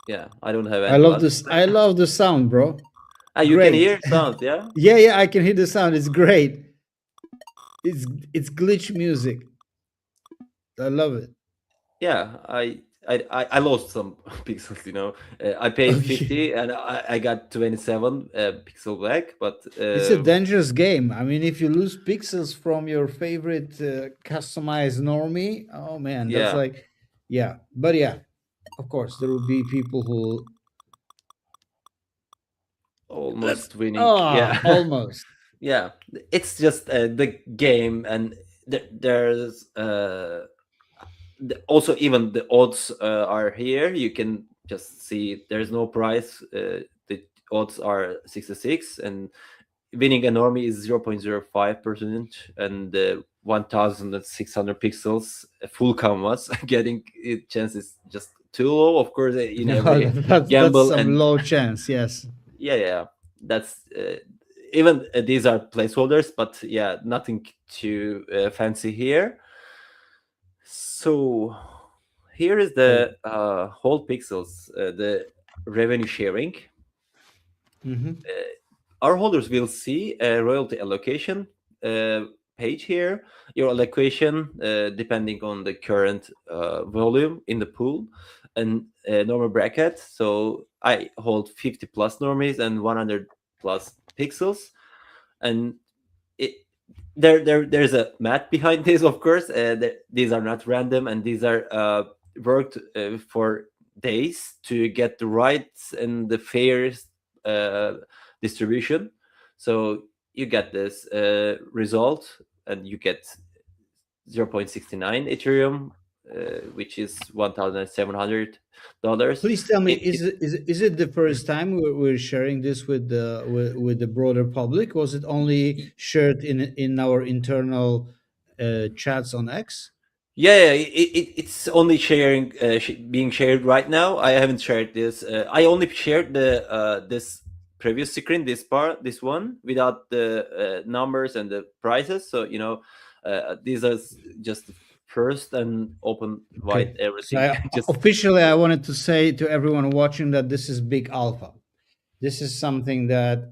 Yeah, I don't have I any, love but this. I love the sound, bro. you can Great. hear sounds. Yeah, Yeah, yeah, I can hear the sound. It's great. It's glitch music. I love it. yeah. I lost some pixels. I paid Okay. 50 and I got 27 pixel back, but It's a dangerous game. I mean, if you lose pixels from your favorite customized normie, oh man, that's yeah, like, yeah. But yeah, of course, there will be people who let's. almost winning. Ah, Yeah. almost. Yeah, it's just the game, and there's also even the odds are here. You can just see there's no price. The odds are 66, and winning a normie is 0.05%, and 1,600 pixels, a full canvas. Getting it chance is just too low. Of course, in No, every that's gamble, some and low chance. Yes. yeah, that's even these are placeholders, but yeah, nothing too fancy here. So here is Oh. the whole pixels, the revenue sharing. Mm-hmm. Our holders will see a royalty allocation uh, page here. Your allocation depending on the current volume in the pool, and normal bracket. So I hold 50 plus normies and 100 plus pixels, and it, there's a math behind this, of course. These are not random, and these are worked for days to get the rights and the fairest uh, distribution. So you get this result, and you get 0.69 Ethereum, which is $1,700. Please tell me, It, it is it the first time we're sharing this with the broader public? Was it only shared in our internal chats on X? Yeah, it's only sharing, being shared right now. I haven't shared this. I only shared the this previous screen, this one, without the numbers and the prices. So these are just first and open wide Okay. So everything. Just officially, I wanted to say to everyone watching that this is big alpha. This is something that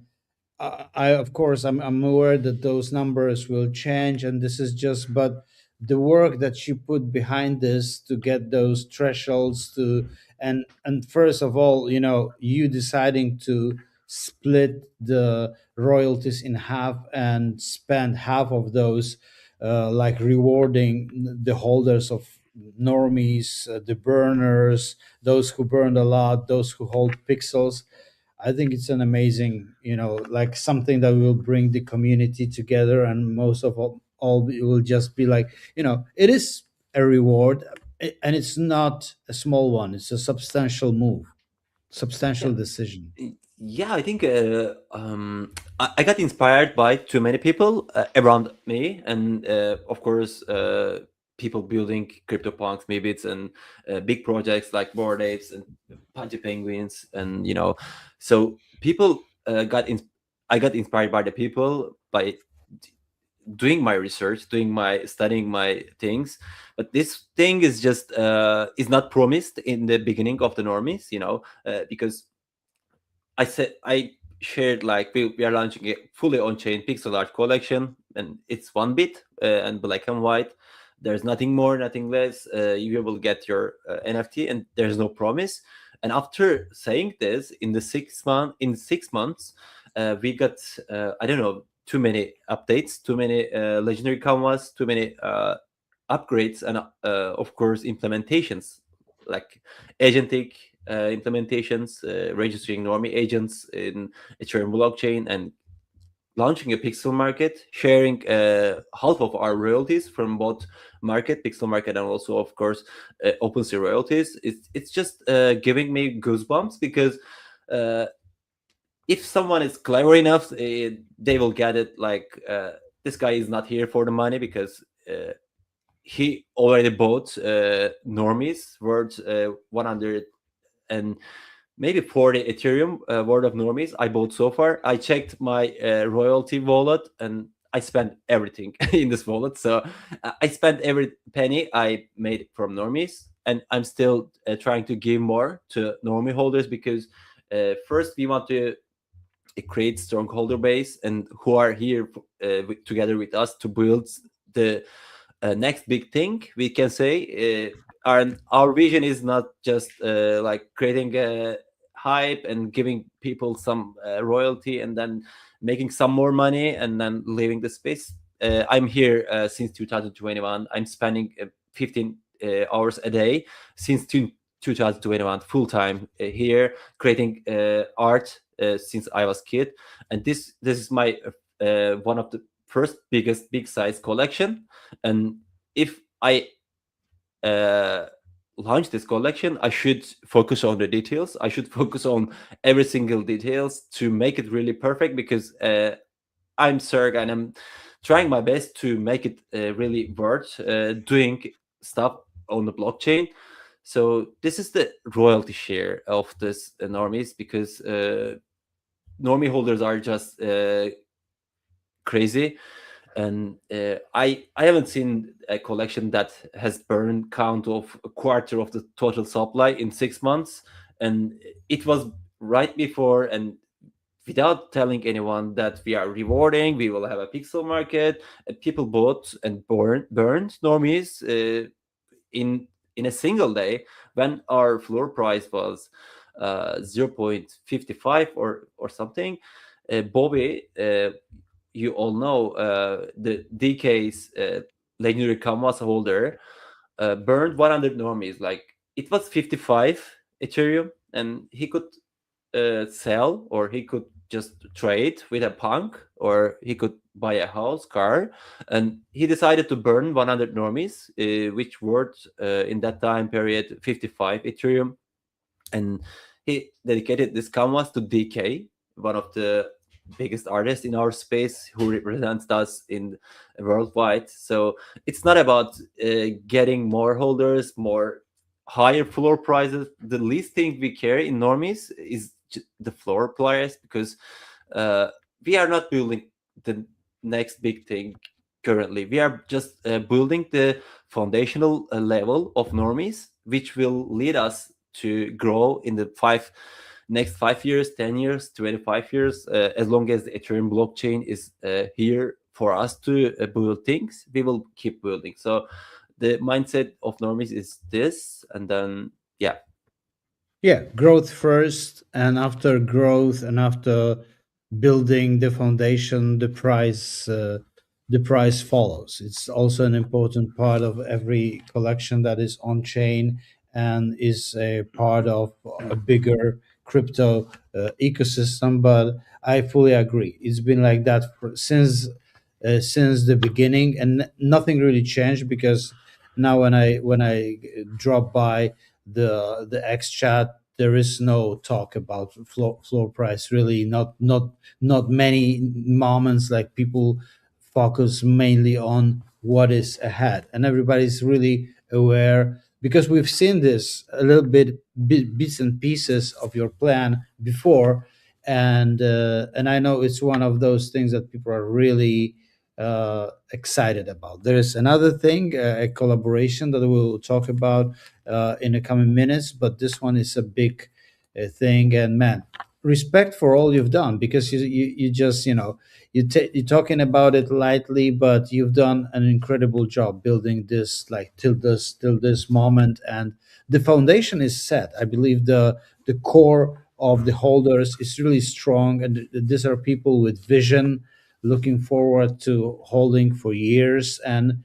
I of course, I'm aware that those numbers will change, and this is just, but the work that you put behind this to get those thresholds to, and first of all, you deciding to split the royalties in half and spend half of those, like rewarding the holders of normies, the burners, those who burned a lot, those who hold pixels. I think it's an amazing, like something that will bring the community together, and most of all it will just be like, it is a reward, and it's not a small one. It's a substantial move, yeah. substantial decision. Yeah, I think I got inspired by too many people around me, and of course, people building CryptoPunks, Mibits, and big projects like Bored Apes and Punchy Penguins, and so people I got inspired by the people by doing my research, doing my studying my things. But this thing is just is not promised in the beginning of the normies, because I said I shared like we are launching a fully on-chain pixel art collection, and it's 1 bit and black and white. There's nothing more, nothing less. You will get your NFT, and there's no promise. And after saying this, in 6 months, we got I don't know, too many updates, too many legendary canvas, too many upgrades, and of course implementations like agentic implementations, registering normie agents in Ethereum blockchain, and launching a pixel market, sharing half of our royalties from both market, pixel market, and also, of course, OpenSea royalties. It's just giving me goosebumps because if someone is clever enough, they will get it. Like this guy is not here for the money because he already bought normies worth 100 and maybe 40 Ethereum worth of normies I bought so far. I checked my royalty wallet, and I spent everything in this wallet. So I spent every penny I made from normies, and I'm still trying to give more to normie holders because first we want to create strong holder base and who are here together with us to build the next big thing, we can say. Our vision is not just like creating a hype and giving people some royalty and then making some more money and then leaving the space. I'm here since 2021. I'm spending 15 hours a day since 2021 full time here creating art since I was kid, and this is my one of the first biggest big size collection. And if I launch this collection, I should focus on the details. I should focus on every single details to make it really perfect because I'm Serg and I'm trying my best to make it really worth doing stuff on the blockchain. So this is the royalty share of this normies because normie holders are just crazy, and I haven't seen a collection that has burned count of a quarter of the total supply in 6 months, and it was right before and without telling anyone that we are rewarding, we will have a pixel market. People bought and burned normies in a single day when our floor price was 0.55 or something. Bobby, you all know the DK's legendary canvas holder burned 100 normies. Like it was 55 Ethereum, and he could sell or he could just trade with a punk or he could buy a house, car, and he decided to burn 100 normies, which worth in that time period 55 Ethereum, and he dedicated this canvas to DK, one of the biggest artists in our space who represents us in worldwide. So it's not about getting more holders, more higher floor prices. The least thing we care in normies is the floor price because we are not building the next big thing currently. We are just building the foundational level of Normies, which will lead us to grow in the next 5 years, 10 years, 25 years. As long as the Ethereum blockchain is here for us to build things, we will keep building. So the mindset of Normies is this, and then yeah. Yeah, growth first, and after growth and after building the foundation, the price follows. It's also an important part of every collection that is on chain and is a part of a bigger crypto ecosystem. But I fully agree. It's been like that since the beginning, and nothing really changed because now when I drop by the X chat, there is no talk about floor price. Really, not many moments. Like, people focus mainly on what is ahead, and everybody's really aware because we've seen this a little bits and pieces of your plan before, and I know it's one of those things that people are really excited about. There is another thing, a collaboration that we'll talk about in the coming minutes, but this one is a big thing. And man, respect for all you've done, because you just you're talking about it lightly, but you've done an incredible job building this, like, till this moment, and the foundation is set. I believe the core of the holders is really strong, and these are people with vision, looking forward to holding for years, and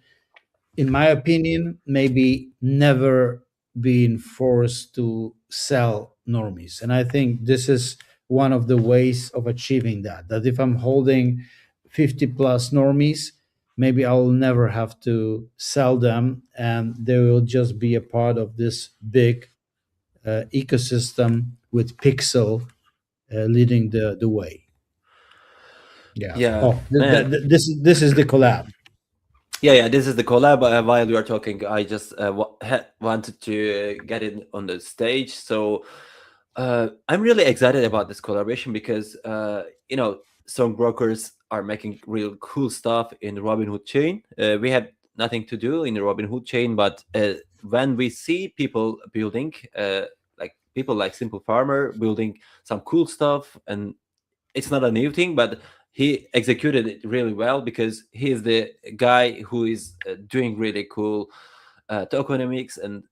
in my opinion, maybe never being forced to sell Normies. And I think this is one of the ways of achieving that. That if I'm holding 50 plus Normies, maybe I will never have to sell them, and they will just be a part of this big ecosystem with Pixel leading the way. Yeah. Yeah, Oh, man. this is the collab. Yeah, this is the collab. While you are talking, I just wanted to get it on the stage. So I'm really excited about this collaboration because stonebrokers are making real cool stuff in the Robinhood chain. We have nothing to do in the Robinhood chain, but when we see people building, like people like Simple Farmer building some cool stuff, and it's not a new thing, but he executed it really well because he is the guy who is doing really cool tokenomics and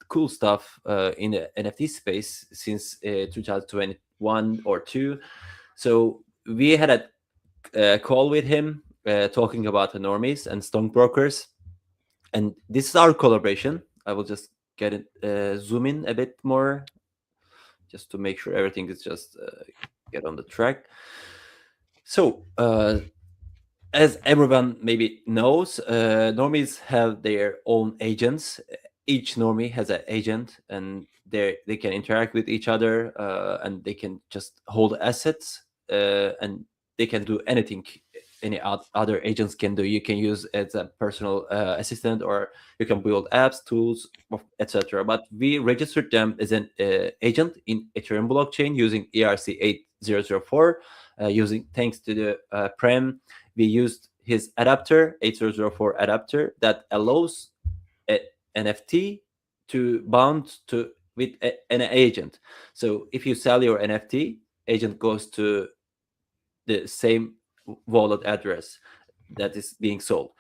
cool stuff in the NFT space since 2021 or two. So we had a call with him talking about the Normies and stonebrokers, and this is our collaboration. I will just get it zoom in a bit more just to make sure everything is just get on the track. So, as everyone maybe knows, normies have their own agents. Each normie has an agent, and they can interact with each other, and they can just hold assets, and they can do anything any other agents can do. You can use as a personal assistant, or you can build apps, tools, etc. But we registered them as an agent in Ethereum blockchain using ERC8004. Using thanks to the Prem, we used his adapter 8004 adapter that allows a NFT to bound to with an agent. So if you sell your NFT, agent goes to the same wallet address that is being sold.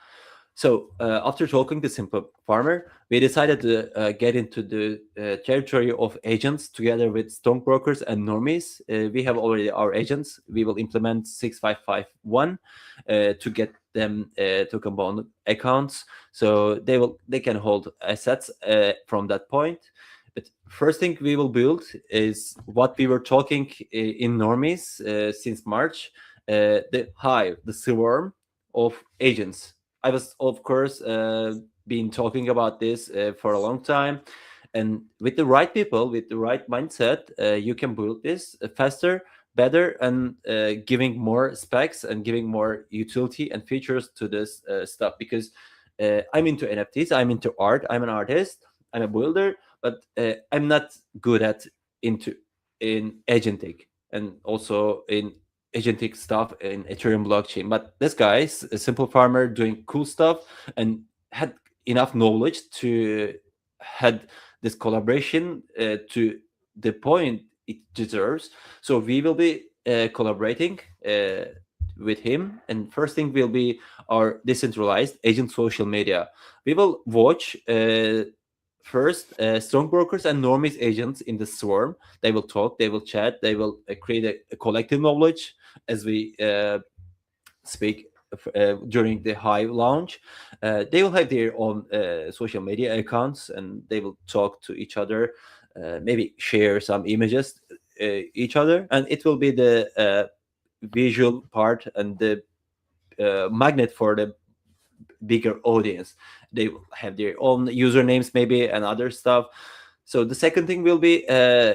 So after talking to Simple Farmer, we decided to get into the territory of agents together with stonebrokers and normies. We have already our agents. We will implement 6551 to get them token bound accounts, so they can hold assets from that point. But first thing we will build is what we were talking in normies since March, the hive, the swarm of agents. I was, of course, been talking about this for a long time, and with the right people, with the right mindset, you can build this faster, better, and giving more specs and giving more utility and features to this stuff. Because I'm into NFTs, I'm into art, I'm an artist, I'm a builder, but I'm not good at in agentic and also in agentic stuff in Ethereum blockchain. But this guy is a simple farmer doing cool stuff and had enough knowledge to had this collaboration to the point it deserves. So we will be collaborating with him, and first thing will be our decentralized agent social media. We will watch first Stonebrokers and Normies agents in the swarm. They will talk, they will chat, they will create a collective knowledge as we speak during the Hive launch. They will have their own social media accounts, and they will talk to each other, maybe share some images each other, and it will be the visual part and the magnet for the bigger audience. They will have their own usernames maybe and other stuff. So the second thing will be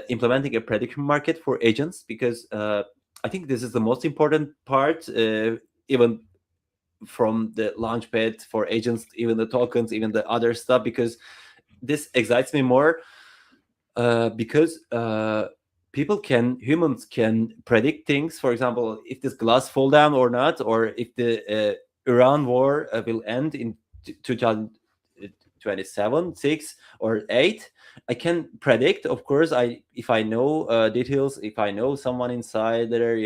implementing a prediction market for agents, because I think this is the most important part, even from the launchpad for agents, even the tokens, even the other stuff, because this excites me more, because humans can predict things. For example, if this glass fall down or not, or if the Iran war will end in 2027, 6 or 8. I can predict, of course. If I know details, if I know someone inside there,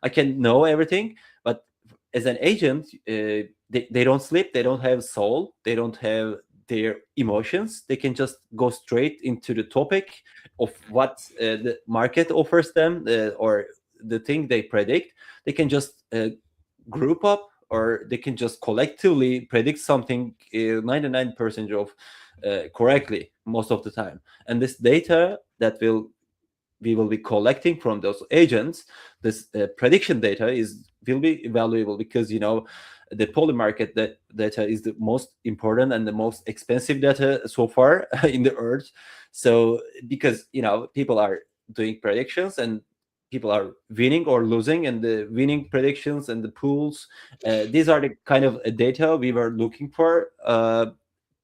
I can know everything. But as an agent, they don't sleep, they don't have soul, they don't have their emotions. They can just go straight into the topic of what the market offers them, or the thing they predict. They can just group up, or they can just collectively predict something 99% of correctly most of the time. And this data that we will be collecting from those agents, this prediction data will be valuable, because the poly market data is the most important and the most expensive data so far in the earth. So because people are doing predictions, and people are winning or losing, and the winning predictions and the pools, these are the kind of data we were looking for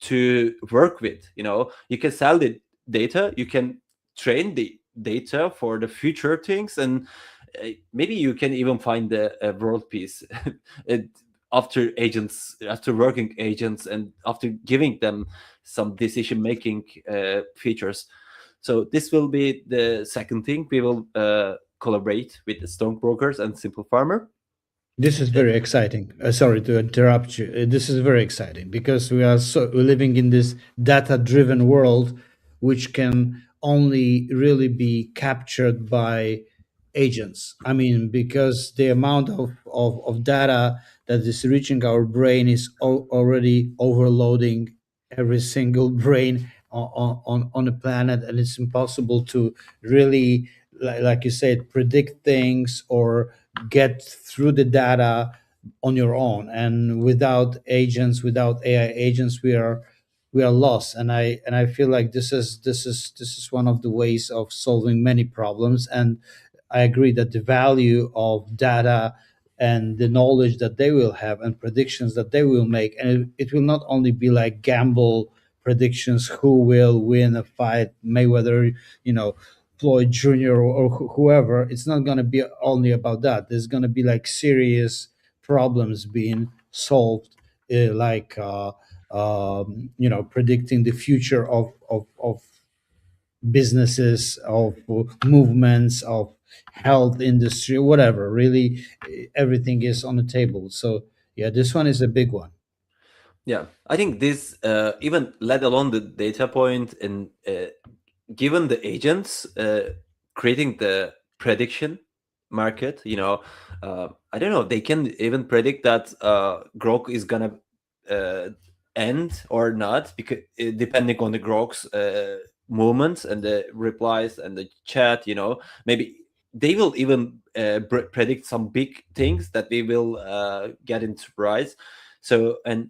to work with. You can sell the data, you can train the data for the future things, and maybe you can even find the world peace after working agents, and after giving them some decision making features. So this will be the second thing. We will collaborate with the Stonebrokers and Simple Farmer. This is very exciting. Sorry to interrupt you. This is very exciting because we're living in this data-driven world, which can only really be captured by agents. I mean, because the amount of data that is reaching our brain is already overloading every single brain on the planet, and it's impossible to really, like you said, predict things or get through the data on your own. And without agents, without AI agents, we are lost. And I feel like this is one of the ways of solving many problems. And I agree that the value of data and the knowledge that they will have and predictions that they will make, and it will not only be like gamble predictions, who will win a fight, Mayweather, Floyd Jr. or whoever. It's not going to be only about that. There's going to be like serious problems being solved, predicting the future of businesses, of movements, of health industry, whatever. Really, everything is on the table. So yeah, this one is a big one. Yeah, I think this, even let alone the data point, and given the agents creating the prediction market, I don't know, they can even predict that grok is gonna end or not, because depending on the grok's movements and the replies and the chat, maybe they will even predict some big things that we will get in surprise. So, and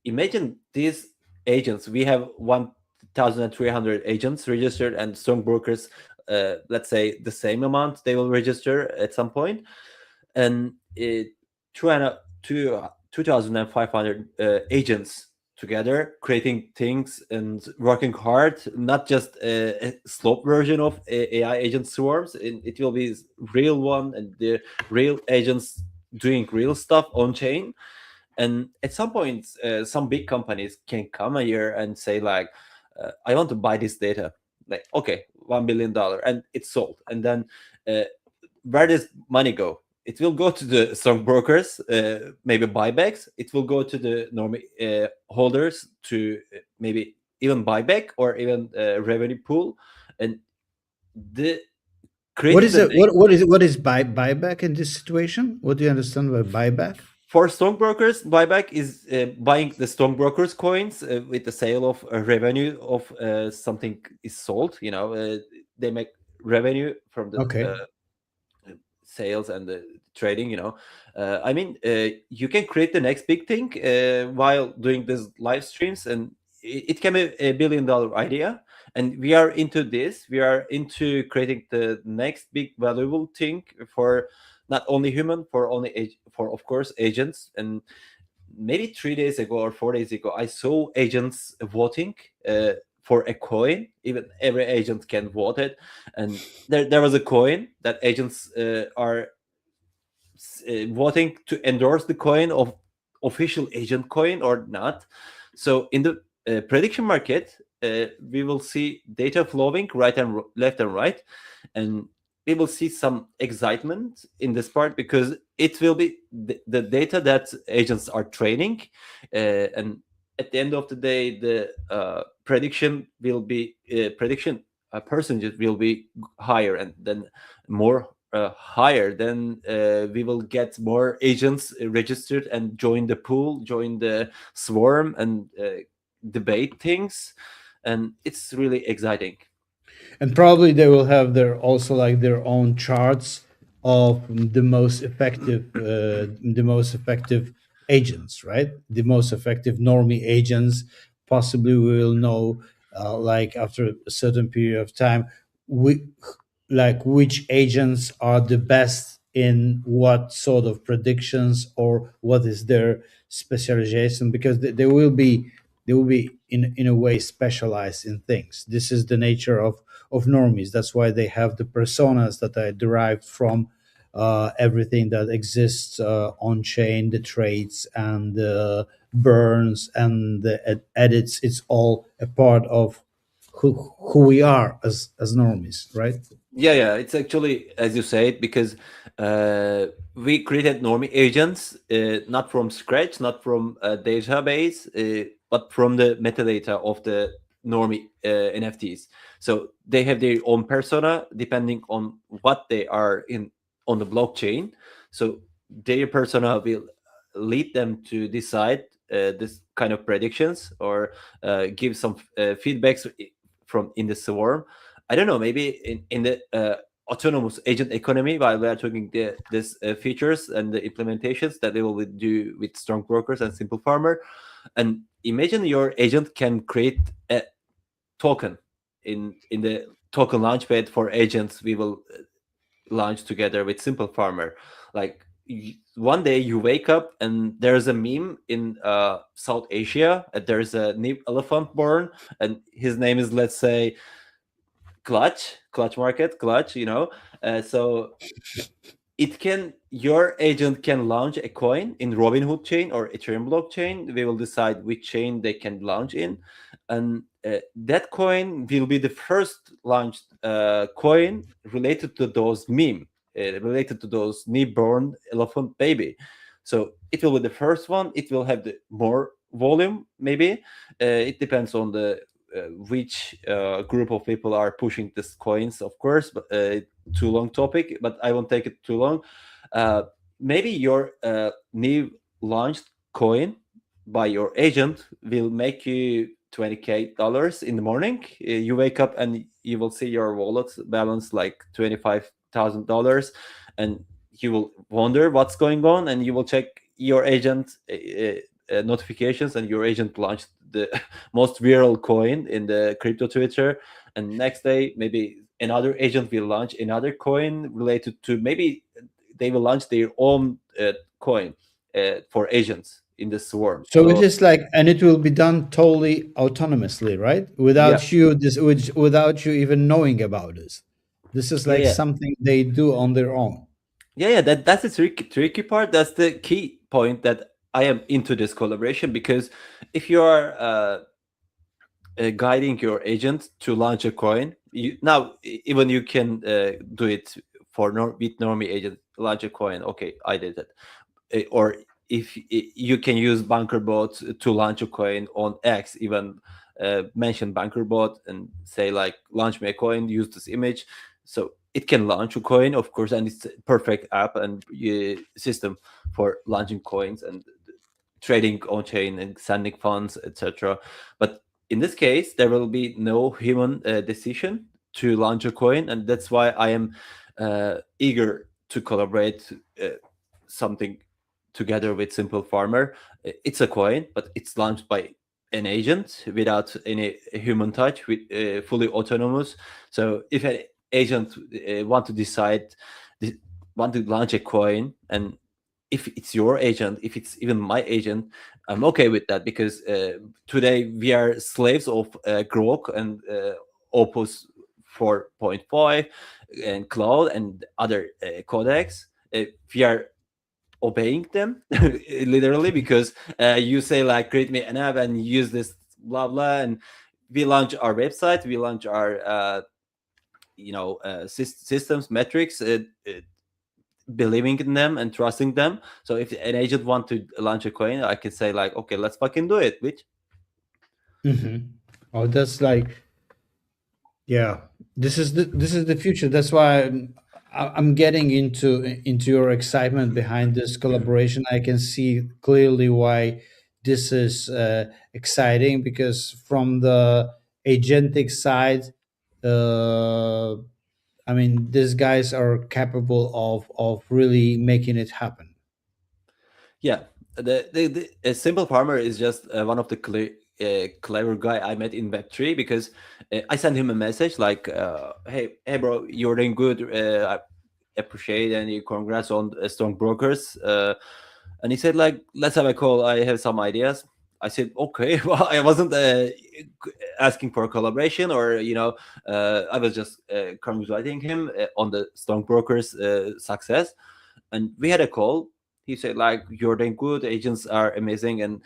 imagine these agents. We have 1,300 agents registered, and Stonebrokers, let's say the same amount they will register at some point, and 2,500 agents together, creating things and working hard, not just a slope version of AI agent swarms. It will be real one, and the real agents doing real stuff on chain. And at some point, some big companies can come here and say like, I want to buy this data. Like, okay, $1 billion, and it's sold. And then where does money go? It will go to the stockbrokers, maybe buybacks. It will go to the normie holders to maybe even buyback or even revenue pool. And the What creating is the it? What is buyback in this situation? What do you understand by buyback? for stockbrokers, buyback is buying the stockbrokers coins with the sale of revenue of something is sold. They make revenue from the Okay. sales and the trading. I mean, you can create the next big thing while doing these live streams, and it can be $1 billion idea. And we are into this. We are into creating the next big valuable thing for not only human, for for of course agents. And maybe 3 days ago or 4 days ago, I saw agents voting for a coin. Even every agent can vote it, and there was a coin that agents are voting to endorse the coin of official agent coin or not. So in the prediction market, we will see data flowing right and left and right, and we will see some excitement in this part because it will be the data that agents are training, and at the end of the day, the prediction will be prediction percentage will be higher, and then more higher, then we will get more agents registered and join the pool, join the swarm, and debate things, and it's really exciting. And probably they will have their also like their own charts of the most effective agents, right? The most effective normie agents. Possibly we will know, like after a certain period of time, we like which agents are the best in what sort of predictions or what is their specialization, because they will be in a way specialized in things. This is the nature of normies. That's why they have the personas that are derived from everything that exists on chain, the trades and the burns and the edits. It's all a part of who we are as normies, right? Yeah, it's actually as you said, because we created normie agents not from scratch, not from a database, but from the metadata of the normie NFTs. So they have their own persona depending on what they are in on the blockchain. So their persona will lead them to decide this kind of predictions or give some feedbacks from in the swarm. I don't know, maybe in the autonomous agent economy, while we are talking this features and the implementations that they will do with strong brokers and simple farmer. And imagine your agent can create a token in the token launchpad for agents we will launch together with simple farmer. Like one day you wake up and there's a meme in South Asia, there's a new elephant born, and his name is, let's say, clutch market clutch, so your agent can launch a coin in Robinhood chain or Ethereum blockchain. We will decide which chain they can launch in, and that coin will be the first launched coin related to those meme, related to those newborn elephant baby. So it will be the first one. It will have the more volume, maybe. It depends on the which group of people are pushing these coins, of course. But too long topic, but I won't take it too long. Maybe your new launched coin by your agent will make you $20K in the morning. You wake up and you will see your wallet balance like $25,000, and you will wonder what's going on, and you will check your agent notifications, and your agent launched the most viral coin in the crypto Twitter. And next day, maybe another agent will launch another coin related to, maybe they will launch their own coin for agents. in the swarm. So it So is like, and it will be done totally autonomously, right? yeah, Without you even knowing about this. This is yeah, like yeah, something they do on their own. yeah, yeah. That's the tricky part. That's the key point that I am into this collaboration, because if you are guiding your agent to launch a coin, now even you can do it with normie agent, launch a coin. Okay, I did it. Or if you can use bankerbot to launch a coin on X, even mention bankerbot and say like launch me a coin, use this image, so it can launch a coin, of course, and it's a perfect app and system for launching coins and trading on chain and sending funds, etc. But in this case, there will be no human decision to launch a coin, and that's why I am eager to collaborate something together with Simple Farmer. It's a coin, but it's launched by an agent without any human touch, with fully autonomous. So if an agent want to launch a coin, and if it's your agent, if it's even my agent, I'm okay with that, because today we are slaves of Grok and Opus 4.5 and Cloud and other codecs. We are obeying them literally, because you say like create me an app and use this blah blah, and we launch our website, we launch our systems metrics, believing in them and trusting them. So if an agent want to launch a coin, I can say like, okay, let's fucking do it, bitch. Hmm. Oh, that's like, yeah. This is the future. That's why I'm getting into your excitement behind this collaboration. I can see clearly why this is exciting, because from the agentic side, uh, I mean, these guys are capable of really making it happen. Yeah, the a Simple Farmer is just one of the clever guy I met in Web3, because I sent him a message like, hey bro, you're doing good. I appreciate and you congrats on STONKBROKERS. And he said like, let's have a call. I have some ideas. I said okay. Well, I wasn't asking for a collaboration, or I was just congratulating him on the STONKBROKERS success, and we had a call. He said like, you're doing good, agents are amazing, and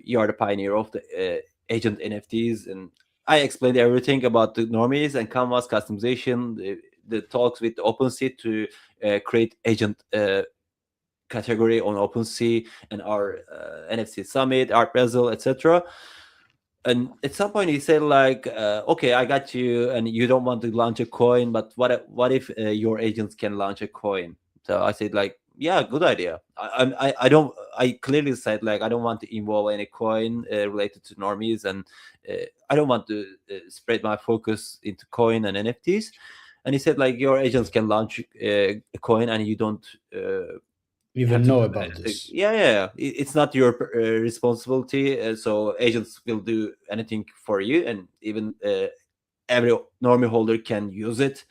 you are the pioneer of the agent NFTs. And I explained everything about the normies and canvas customization, the talks with OpenSea to create agent category on OpenSea, and our NFC summit, art bezel, etc. And at some point he said like, okay, I got you, and you don't want to launch a coin, but what if your agents can launch a coin? So I said like, yeah, good idea. I don't, I clearly said like, I don't want to involve any coin related to normies, and I don't want to spread my focus into coin and NFTs. And he said like, your agents can launch a coin, and you don't have Even to know do about anything. this. Yeah, yeah, yeah. It's not your responsibility. So agents will do anything for you, and even every normie holder can use it.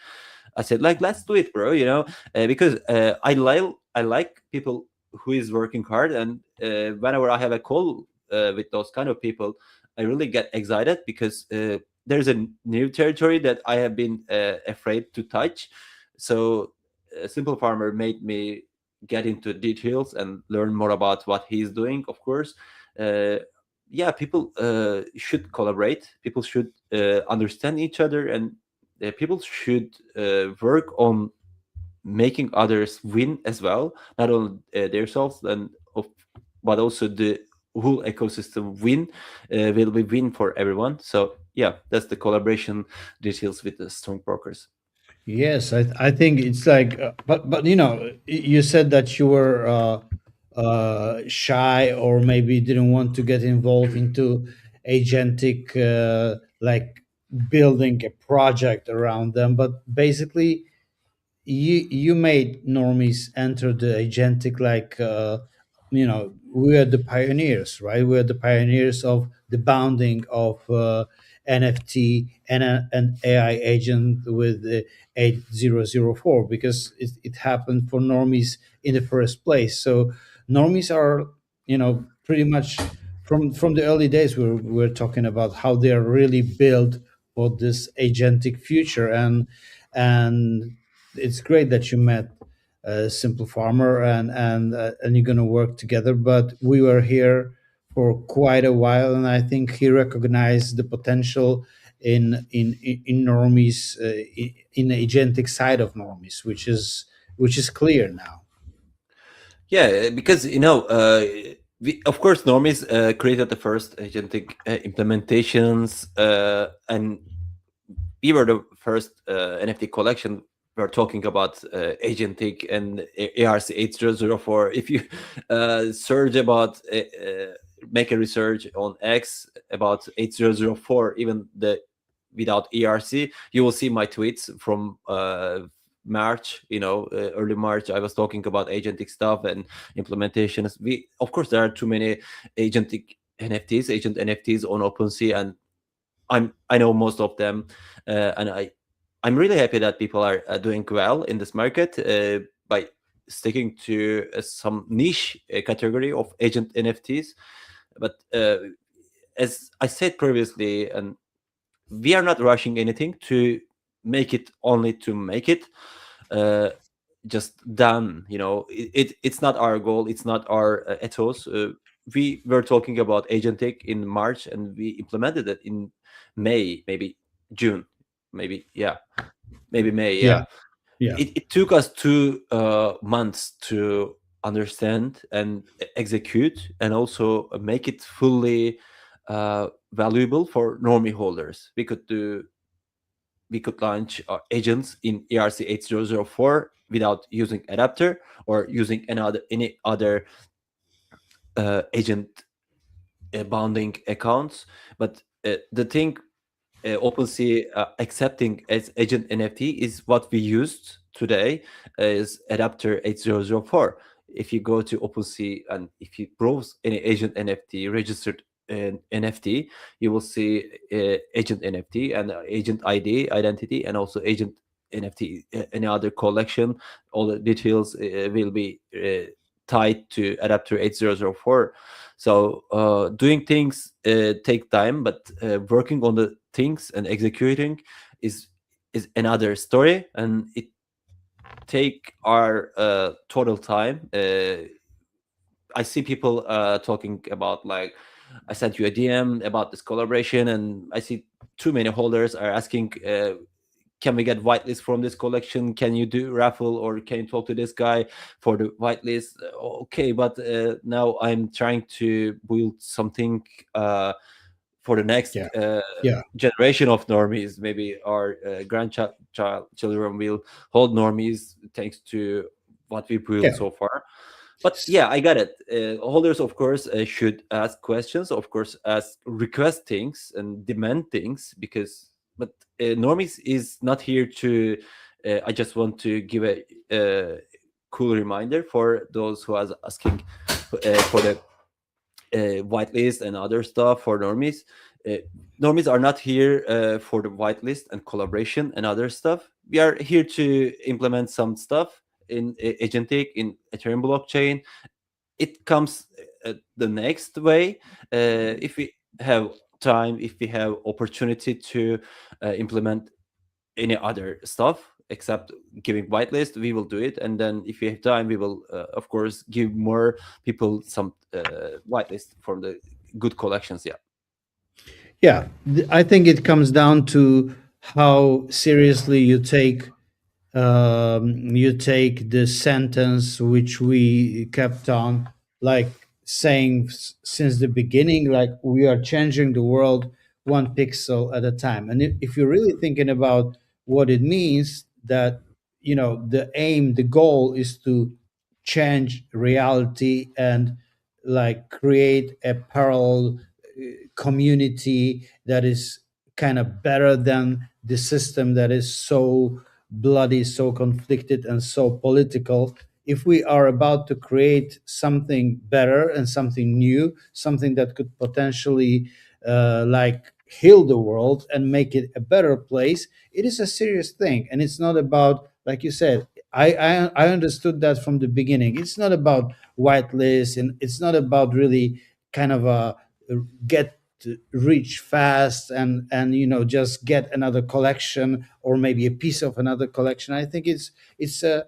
I said like, let's do it, bro. Because I like people who is working hard, and whenever I have a call with those kind of people, I really get excited, because there's a new territory that I have been afraid to touch. So Simple Farmer made me get into details and learn more about what he's doing. Of course, uh, yeah, people should collaborate. People should understand each other, and people should work on making others win as well, not only themselves, but also the whole ecosystem win. Will be win for everyone. So yeah, that's the collaboration details with the strong brokers. Yes, I think it's like, but you said that you were shy, or maybe didn't want to get involved into agentic, like building a project around them. But basically, you made normies enter the agentic, like, we are the pioneers, right? We are the pioneers of the bounding of NFT and an AI agent with 8004, because it happened for normies in the first place. So normies are, pretty much from the early days we're talking about how they are really built for this agentic future. And it's great that you met Simple Farmer, and you're going to work together. But we were here for quite a while, and I think he recognized the potential in Normies, in the agentic side of Normies, which is clear now. Yeah, because of course, Normies created the first agentic implementations, and we were the first NFT collection. We're talking about agentic and ARC 8004. If you search about make a research on X about 8004, even the without ERC, you will see my tweets from March, early March. I was talking about agentic stuff and implementations. We, of course, there are too many agentic NFTs, agent NFTs on OpenSea, and I know most of them, and I'm really happy that people are doing well in this market by sticking to some niche category of agent NFTs. But as I said previously, and we are not rushing anything to make it only to make it. Uh, just done. It's not our goal. It's not our ethos. We were talking about agentic in March, and we implemented it in May, maybe June, maybe, yeah, maybe May. Yeah, Yeah, yeah, it took us 2 months to understand and execute, and also make it fully valuable for normie holders. We could launch agents in ERC 8004 without using adapter or using any other agent bounding accounts. But the thing, OpenSea accepting as agent NFT is what we used today is adapter 8004. If you go to OpenSea and if you browse any agent NFT registered NFT, you will see agent NFT and agent ID identity, and also agent NFT, any other collection. All the details will be tied to adapter 8004. So doing things take time, but working on the things and executing is another story, and it take our total time. I see people talking about, like, I sent you a DM about this collaboration, and I see too many holders are asking, can we get whitelist from this collection? Can you do raffle, or can you talk to this guy for the whitelist? Okay, but now I'm trying to build something for the next yeah, yeah. generation of normies. Maybe our grandchildren will hold normies thanks to what we built Yeah. so far. But yeah, I got it. Holders, of course, should ask questions, of course, ask, request things and demand things, because, but Normies is not here to. I just want to give a cool reminder for those who are asking for the whitelist and other stuff for Normies. Uh, Normies are not here for the whitelist and collaboration and other stuff. We are here to implement some stuff in agentic, in Ethereum blockchain. It comes the next way. If we have time, if we have opportunity to implement any other stuff except giving whitelist, we will do it. And then if we have time, we will of course give more people some whitelist from the good collections. Yeah. Yeah, I think it comes down to how seriously you take the sentence which we kept on, like, saying since the beginning, like, we are changing the world one pixel at a time. And if you're really thinking about what it means, that the aim, the goal is to change reality and, like, create a parallel community that is kind of better than the system that is so bloody, so conflicted, and so political. If we are about to create something better and something new, something that could potentially, like, heal the world and make it a better place, it is a serious thing. And it's not about, like you said, I understood that from the beginning. It's not about whitelist, and it's not about really kind of get rich fast and just get another collection or maybe a piece of another collection. I think it's a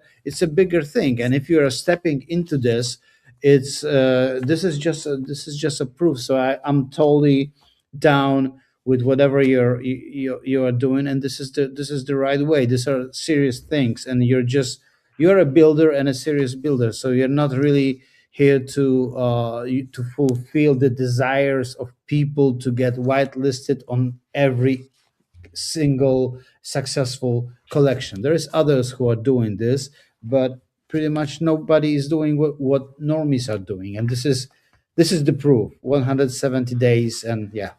bigger thing, and if you are stepping into this, it's this is just a proof. So I'm totally down with whatever you are doing, and this is the right way. These are serious things, and you're a builder and a serious builder, so you're not really here to fulfill the desires of people to get whitelisted on every single successful collection. There is others who are doing this, but pretty much nobody is doing what normies are doing, and this is the proof. 170 days, and yeah,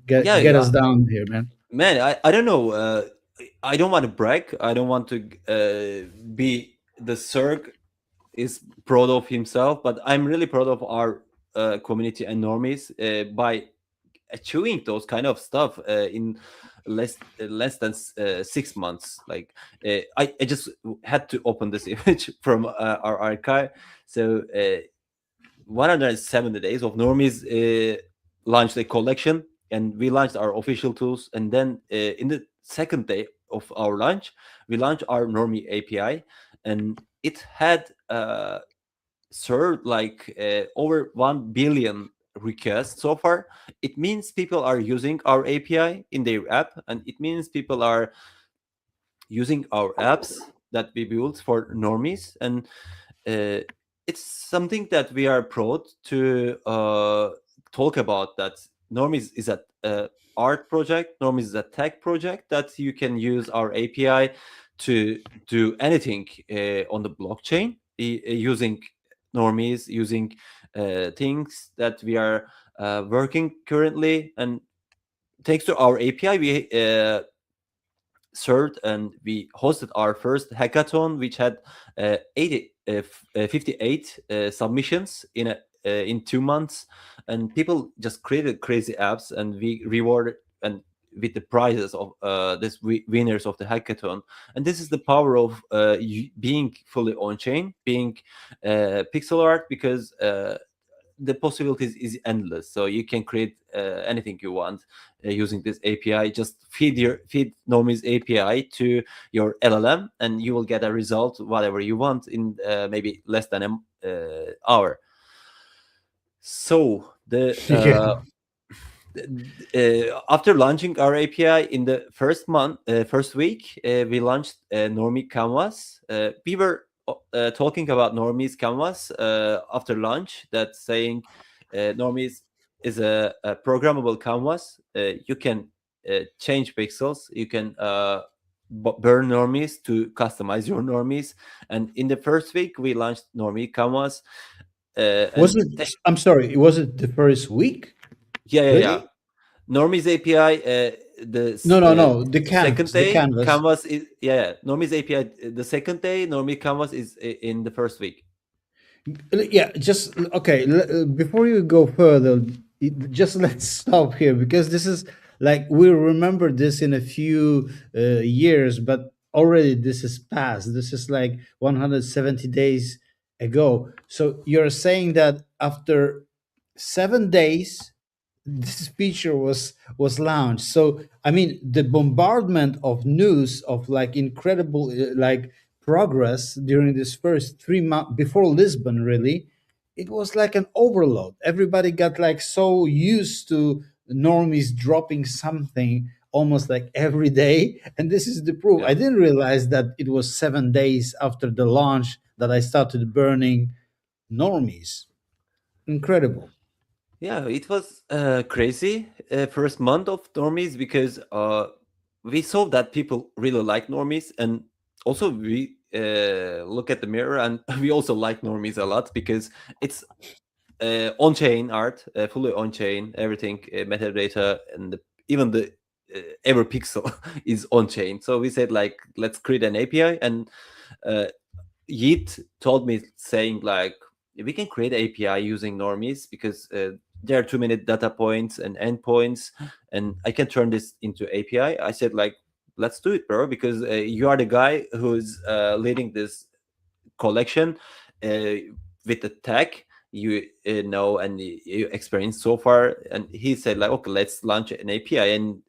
Yeah, get us yeah, down here, man. man. I don't know. I don't want to brag. I don't want to be the Zerg is proud of himself, but I'm really proud of our community and normies by achieving those kind of stuff in less than 6 months. Like I just had to open this image from our archive. So 170 days of normies launched a collection, and we launched our official tools, and then in the second day of our launch we launched our normie API, and it had served like over 1 billion requests so far. It means people are using our API in their app, and it means people are using our apps that we built for normies. And uh, it's something that we are proud to talk about, that normies is a art project, normies is a tech project, that you can use our API to do anything on the blockchain using normies, using things that we are working currently. And thanks to our API, we served and we hosted our first hackathon, which had 58 submissions in 2 months, and people just created crazy apps, and we rewarded and with the prizes of this winners of the hackathon. And this is the power of being fully on chain, being pixel art, because the possibilities is endless. So you can create anything you want using this API. Just feed Normies API to your LLM, and you will get a result whatever you want in maybe less than an hour. So Yeah. after launching our API in the first week, we launched Normie Canvas. We were talking about Normies Canvas after launch, that saying Normies is a programmable canvas. You can change pixels. You can burn normies to customize your normies. And in the first week, we launched Normie Canvas. Was And it? I'm sorry. Was it the first week? yeah, yeah, yeah. Really? Normies API, No, no, no. The second canvas. The day, canvas. Canvas is, yeah, Normies API the second day, Normie Canvas is in the first week. Yeah, just okay. Before you go further, just let's stop here because this is like we'll remember this in a few years, but already this is past. This is like 170 days ago. So you're saying that after 7 days this feature was launched. So I mean the bombardment of news of like incredible like progress during this first 3 months before Lisbon, really, it was like an overload. Everybody got like so used to normies dropping something almost like every day, and this is the proof. Yeah. I didn't realize that it was 7 days after the launch that I started burning normies. Incredible. Yeah, it was crazy first month of Normies, because we saw that people really like Normies, and also we look at the mirror and we also like Normies a lot, because it's on-chain art, fully on-chain, everything, metadata, and even the every pixel is on-chain. So we said like, let's create an API, and uh, Yeet told me saying like, we can create API using normies, because there are too many data points and endpoints, and I can turn this into API. I said like, let's do it, bro, because you are the guy who's leading this collection with the tech. you know and you experienced so far. And he said like, okay, let's launch an API. And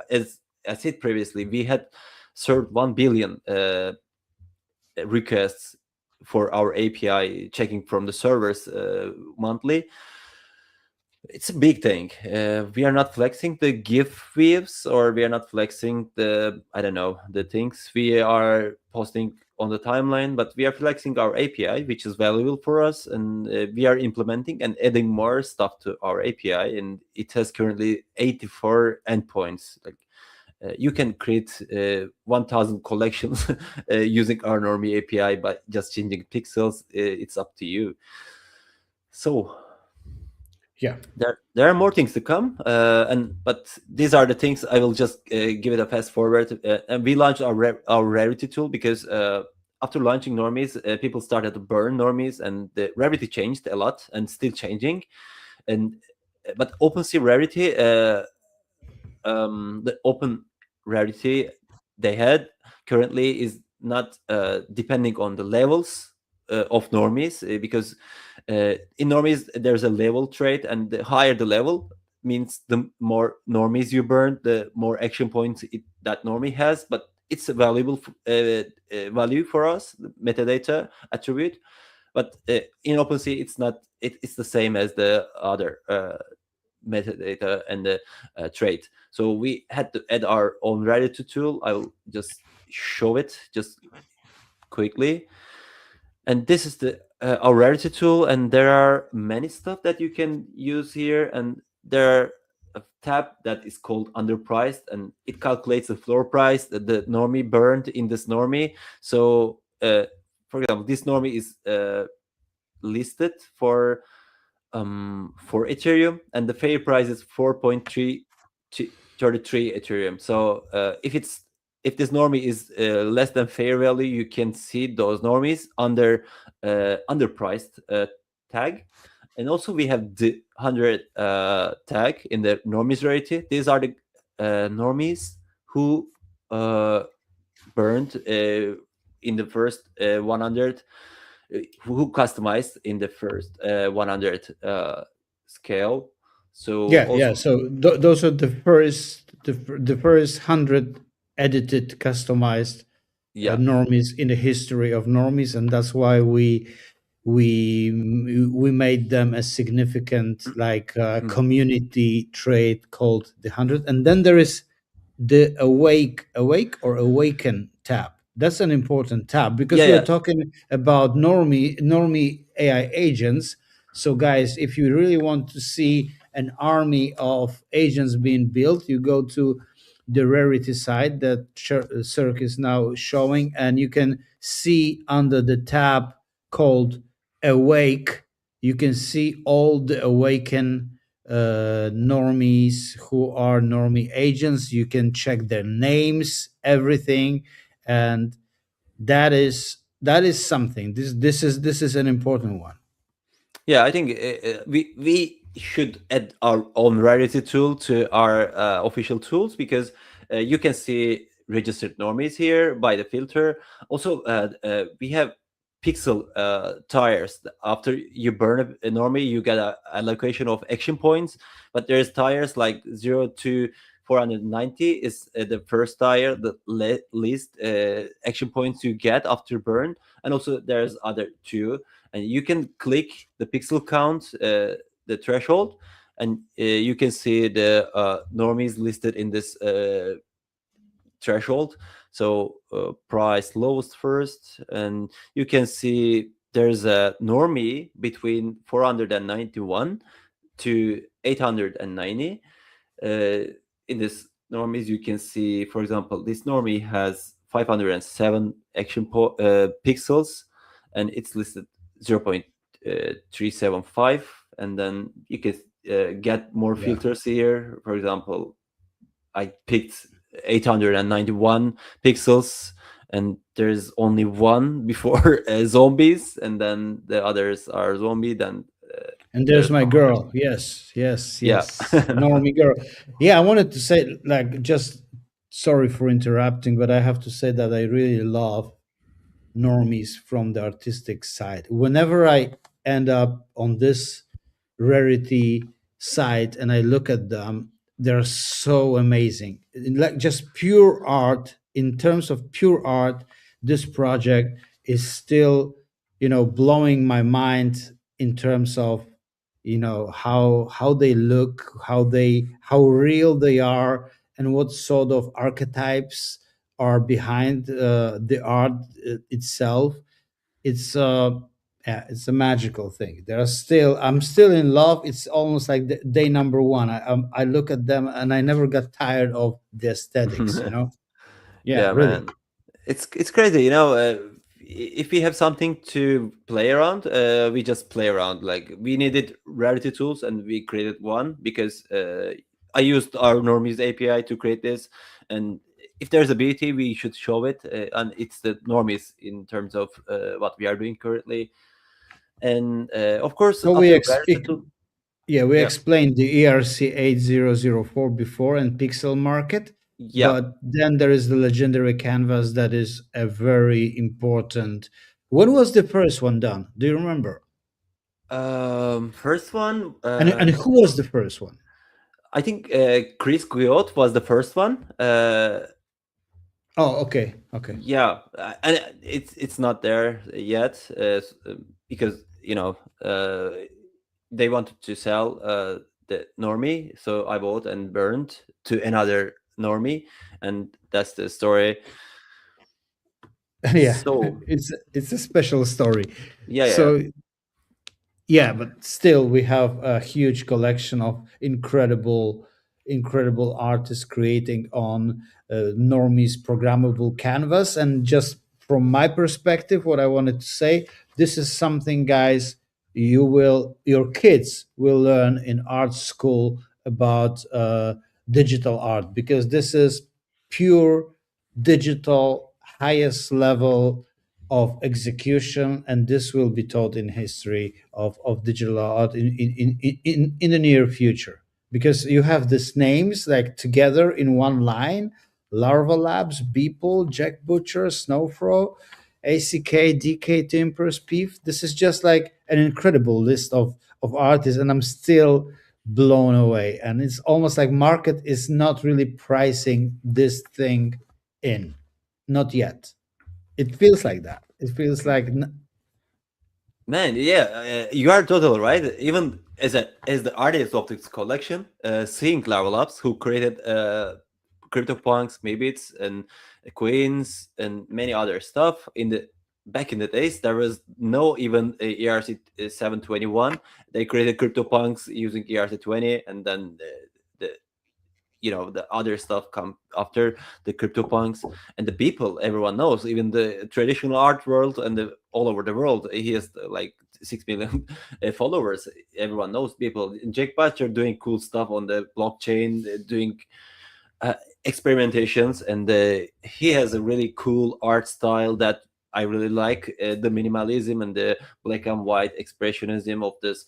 as I said previously, we had served 1 billion requests for our API, checking from the servers monthly. It's a big thing. We are not flexing the GIF views, or we are not flexing the, I don't know, the things we are posting on the timeline, but we are flexing our API, which is valuable for us, and we are implementing and adding more stuff to our API, and it has currently 84 endpoints. Like you can create 1,000 collections using our Normie API by just changing pixels. It's up to you. So Yeah. there are more things to come, but these are the things. I will just give it a fast forward. And we launched our rarity tool because after launching Normies, people started to burn Normies, and the rarity changed a lot and still changing. And but OpenSea rarity, the open rarity they had currently is not depending on the levels of Normies, because in Normies there's a level trait, and the higher the level means the more Normies you burn, the more action points that Normie has. But it's a valuable value for us, the metadata attribute. But in OpenSea, it's not. It's the same as the other metadata and the trait. So we had to add our own rarity tool. I'll just show it just quickly. And this is the our rarity tool, and there are many stuff that you can use here. And there are a tab that is called underpriced, and it calculates the floor price that the normie burned in this normie. So for example, this normie is listed for Ethereum, and the fair price is 4.333 Ethereum. So if this normie is less than fair value, you can see those normies under underpriced tag. And also we have the 100 tag in the normies rarity. These are the normies who burned in the first 100, who customized in the first 100 scale. So Yeah, also, yeah. So those are the first 100 edited, customized yeah. normies in the history of normies, and that's why we made them a significant like Mm. community trait called the 100. And then there is the awake or awaken tab. That's an important tab because Yeah, we are yeah. talking about normie AI agents. So guys, if you really want to see an army of agents being built, you go to the rarity side that Cirque is now showing, and you can see under the tab called awake, you can see all the awaken normies who are normie agents. You can check their names, everything, and that is something. This is an important one. Yeah, I think we should add our own rarity tool to our official tools, because you can see registered normies here by the filter. Also, we have pixel tires. After you burn a normie, you get a allocation of action points. But there's tires like 0 to 490 is the first tire, the least action points you get after burn. And also there's other two, and you can click the pixel count, the threshold, and you can see the normies listed in this threshold. So price lowest first, and you can see there's a normie between 491 to 890. In this normies, you can see, for example, this normie has 507 pixels, and it's listed 0.375. And then you can get more Yeah. filters here. For example, I picked 891 pixels, and there's only one before zombies, and then the others are zombie. Then And there's there's my girl. Yes, yes, yeah. yes. Normie girl. Yeah, I wanted to say, like, just sorry for interrupting, but I have to say that I really love normies from the artistic side. Whenever I end up on this rarity site and I look at them, they're so amazing. Like just pure art. In terms of pure art, this project is still, blowing my mind in terms of, how they look, how real they are, and what sort of archetypes are behind the art itself. It's yeah, it's a magical thing. I'm still in love. It's almost like day number one. I look at them and I never got tired of the aesthetics. Yeah, Yeah, really. man. It's crazy, if we have something to play around, we just play around. Like we needed rarity tools, and we created one because I used our Normies API to create this. And if there's ability, we should show it, and it's the Normies in terms of what we are doing currently. And of course, So after rarity tool, yeah, we yeah, explained the ERC 8004 before and Pixel Market, yeah. but then there is the legendary canvas that is a very important. When was the first one done? Do you remember? First one, And who was the first one? I think Chris Guillot was the first one. Oh, okay, okay. Yeah, and it's not there yet, because they wanted to sell the Normie, so I bought and burned to another Normie, and that's the story. Yeah, So it's a special story. yeah, yeah. So yeah, but still we have a huge collection of incredible artists creating on Normie's programmable canvas. And just from my perspective, what I wanted to say, this is something, guys, your kids will learn in art school about digital art, because this is pure digital, highest level of execution, and this will be taught in history of digital art in the near future, because you have these names like together in one line: Larva Labs, Beeple, Jack Butcher, Snowfro, ACK, DK, Timpers, Peef. This is just like an incredible list of artists, and I'm still blown away. And it's almost like market is not really pricing this thing in, not yet. It feels like that. It feels like Man, yeah, you are totally right. Even as the artist of this collection, seeing Larva Labs, who created CryptoPunks, Mibits, and Queens, and many other stuff in the back in the days, there was no even ERC 721. They created CryptoPunks using ERC 20, and then the other stuff come after the CryptoPunks and the people everyone knows, even the traditional art world and all over the world. He has like 6 million followers. Everyone knows people. Jack Butcher doing cool stuff on the blockchain, doing experimentations, and he has a really cool art style that I really like, the minimalism and the black and white expressionism of this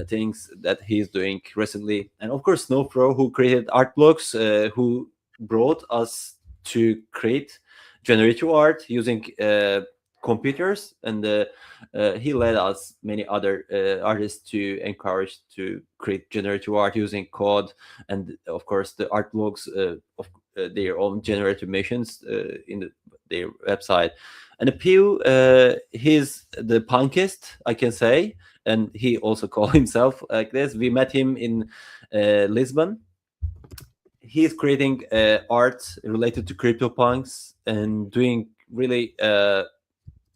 things that he's doing recently. And of course, Snowfro, who created art blocks, who brought us to create generative art using computers, and he led us many other artists to encourage to create generative art using code, and of course the art blocks of their own generative machines their website. And Pew, he's the punkist, I can say, and he also called himself like this. We met him in Lisbon. He's creating art related to CryptoPunks and doing really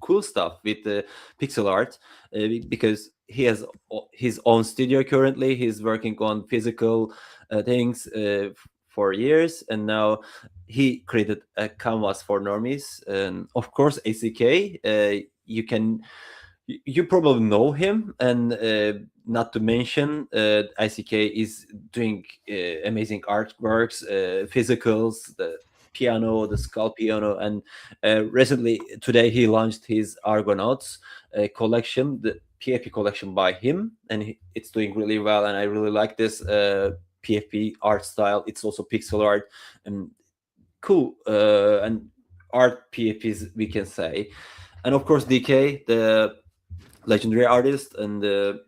cool stuff with pixel art, because he has his own studio currently. He's working on physical things for years, and now he created a canvas for Normies. And of course, ACK, you probably know him, and not to mention, ICK is doing amazing artworks, physicals, the piano, the skull piano, and recently today he launched his Argonauts collection, the PFP collection by him, and it's doing really well. And I really like this PFP art style. It's also pixel art and cool, and art PFPs, we can say. And of course, DK, the legendary artist and the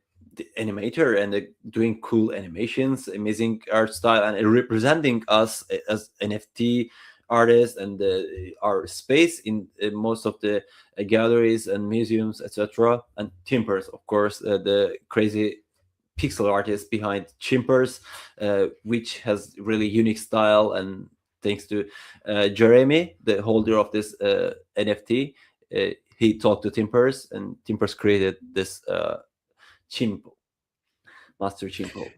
animator, and doing cool animations, amazing art style, and representing us as NFT artists, and our space in most of the galleries and museums, etc. And Timbers, of course, the crazy pixel artist behind Chimpers, which has really unique style. And thanks to Jeremy, the holder of this NFT, he talked to Timpers, and Timpers created this chimp, master chimpo.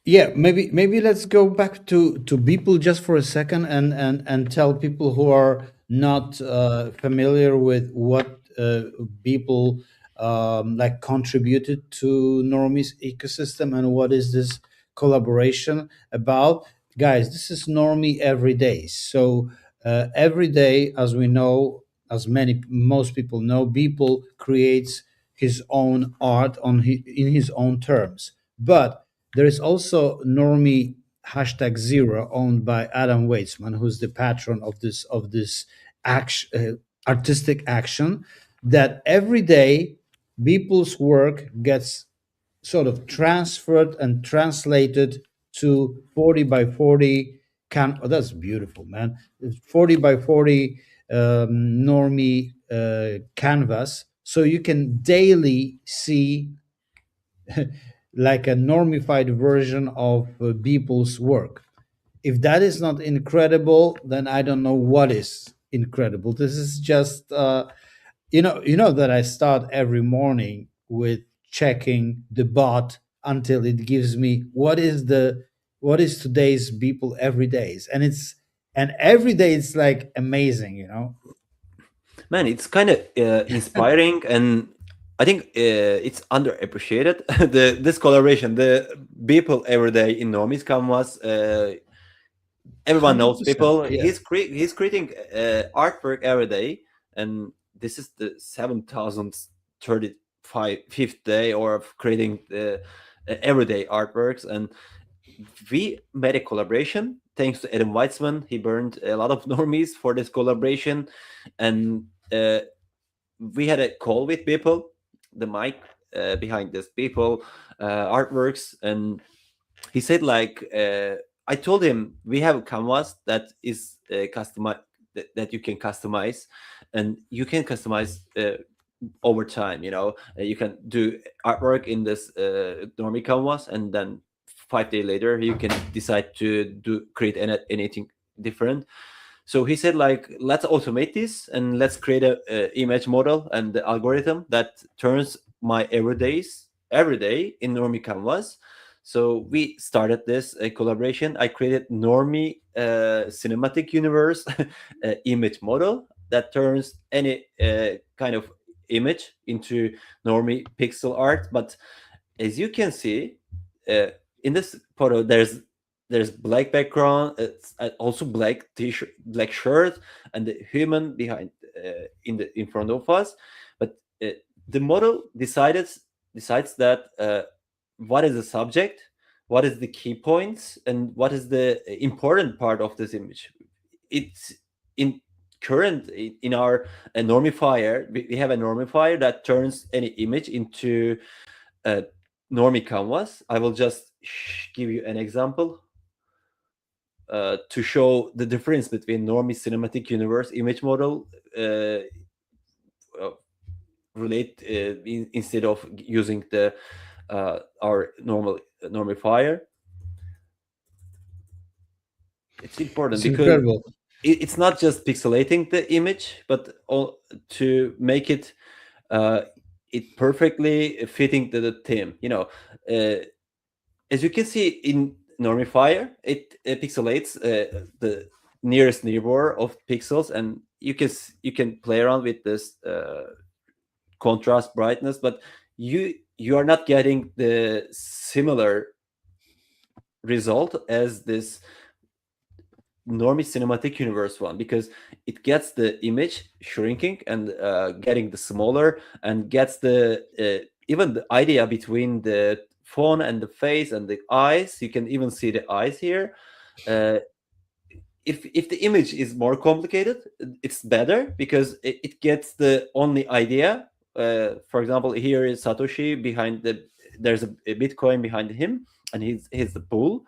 Yeah, maybe let's go back to people just for a second, and tell people who are not familiar with what people like contributed to Normies ecosystem, and what is this collaboration about. Guys, this is Normie every day. So every day, as we know, as many most people know, people creates his own art in his own terms. But there is also Normie hashtag zero, owned by Adam Weitzman, who's the patron of this artistic action. That every day people's work gets sort of transferred and translated to 40 by 40 oh, that's beautiful, man. 40 by 40 Normie canvas, so you can daily see like a normified version of Beeple's work. If that is not incredible, then I don't know what is incredible. This is just, you know that I start every morning with checking the bot until it gives me what is today's Beeple every days, and every day it's like amazing, you know. Man, it's kind of inspiring, and I think it's underappreciated. This collaboration, the people every day in Normies Canvas, everyone knows 100%. people. Yeah. He's creating artwork every day, and this is the 7,035th day of creating everyday artworks. And we made a collaboration thanks to Adam Weitzman. He burned a lot of normies for this collaboration, and we had a call with people, the mic behind this people artworks, and he said like I told him we have a canvas that is customized, that you can customize, and you can customize over time. You can do artwork in this normie canvas, and then 5 days later you can decide to create anything different. So he said like, let's automate this, and let's create a image model and the algorithm that turns my every day in normie canvas. So we started this collaboration. I created normie cinematic universe image model that turns any kind of image into normie pixel art. But as you can see in this photo, there's black background, it's also black t-shirt, black shirt, and the human behind in front of us. But the model decides that what is the subject, what is the key points, and what is the important part of this image. It's in current in our normifier. We have a normifier that turns any image into a normie canvas. I will just give you an example to show the difference between normie cinematic universe image model relate instead of using the our normal normifier. It's important It's because incredible. it's not just pixelating the image, but to make it it perfectly fitting the theme. As you can see in normifier, it pixelates the nearest neighbor of pixels, and you can play around with this contrast brightness, but you are not getting the similar result as this normie cinematic universe one, because it gets the image shrinking and getting the smaller, and gets the even the idea between the phone and the face and the eyes. You can even see the eyes here. If the image is more complicated, it's better because it gets the only idea For example, here is Satoshi behind the. There's a Bitcoin behind him, and he's the pool,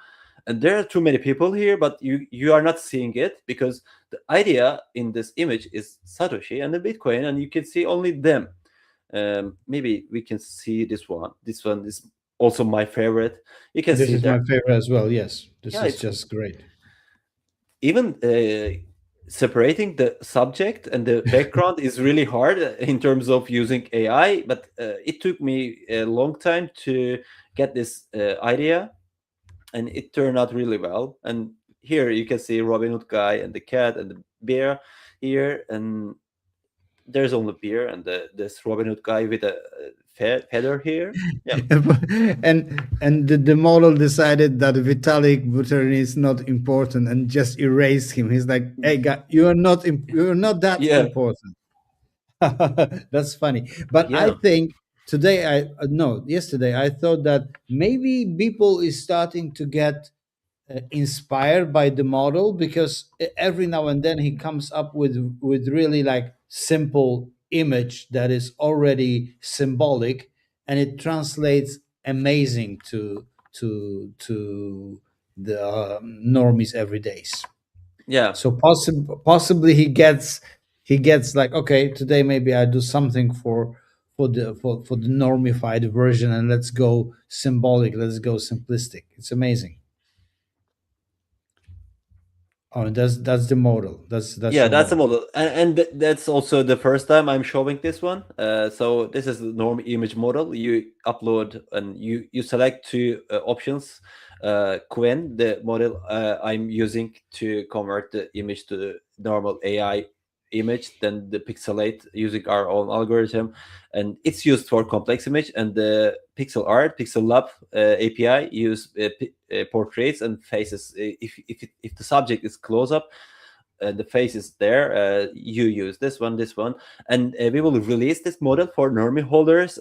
and there are too many people here, but you are not seeing it because the idea in this image is Satoshi and the Bitcoin, and you can see only them. Maybe we can see this one. This one is also my favorite. You can This see is my there. favorite as well. Yes, this Yeah, is it's just great. even separating the subject and the background is really hard in terms of using AI. But it took me a long time to get this idea, and it turned out really well. And here you can see Robin Hood guy and the cat and the bear here, and there's only beer and this Robin Hood guy with a feather here. Yeah, And the model decided that Vitalik Buterin is not important and just erased him. He's like, "Hey, guy, you're not that yeah, important." That's funny. But I yeah, think today, I no, yesterday I thought that maybe people is starting to get inspired by the model, because every now and then he comes up with really like simple image that is already symbolic, and it translates amazing to the normies everydays. yeah. So possibly he gets like, okay, today maybe I do something for the normified version, and let's go symbolic, let's go simplistic. It's amazing. Oh, and that's the model. That's Yeah, your that's the model. model, and that's also the first time I'm showing this one. So this is the norm image model. You upload and you select two options. Qwen, the model I'm using to convert the image to the normal AI image, then the pixelate using our own algorithm, and it's used for complex image. And the pixel art, pixel lab API use portraits and faces. If the subject is close up, the face is there, you use this one, and we will release this model for normie holders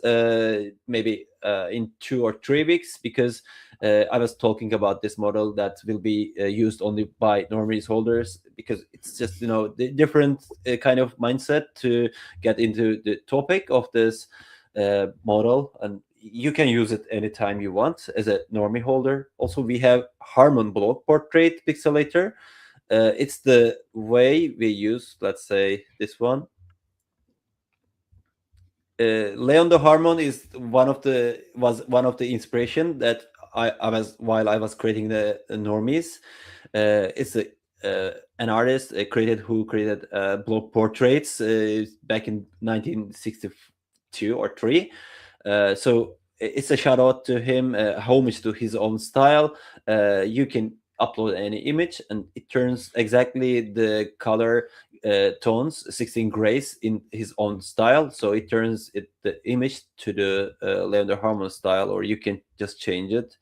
maybe in 2 or 3 weeks, because I was talking about this model that will be used only by normies holders, because it's just the different kind of mindset to get into the topic of this model, and you can use it anytime you want as a normie holder. Also, we have Harmon block portrait pixelator. It's the way we use, let's say, this one. Leon the Harmon is was one of the inspiration that I was while I was creating the normies. It's an artist who created block portraits back in 1962 or three. So it's a shout out to him, homage to his own style. You can upload any image, and it turns exactly the color tones, 16 grays in his own style. So it turns the image to the Leander Harmon style, or you can just change it,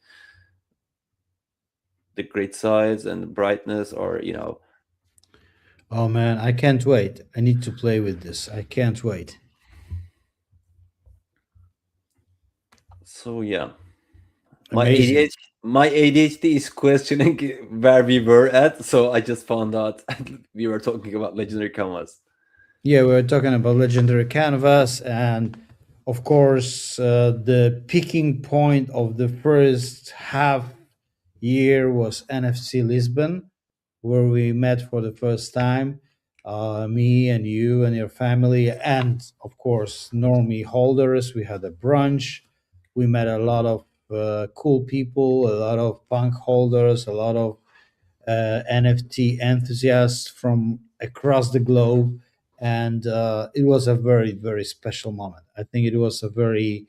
the grid size and brightness, or Oh man, I can't wait. I need to play with this. I can't wait. So yeah. My Amazing. ADHD, my ADHD is questioning where we were at, so I just found out we were talking about legendary canvas. Yeah, we're talking about legendary canvas, and of course, the peaking point of the first half year was NFC Lisbon, where we met for the first time. Me and you and your family, and of course, normie holders. We had a brunch. We met a lot of cool people, a lot of punk holders, a lot of NFT enthusiasts from across the globe, and it was a very, very special moment. I think it was a very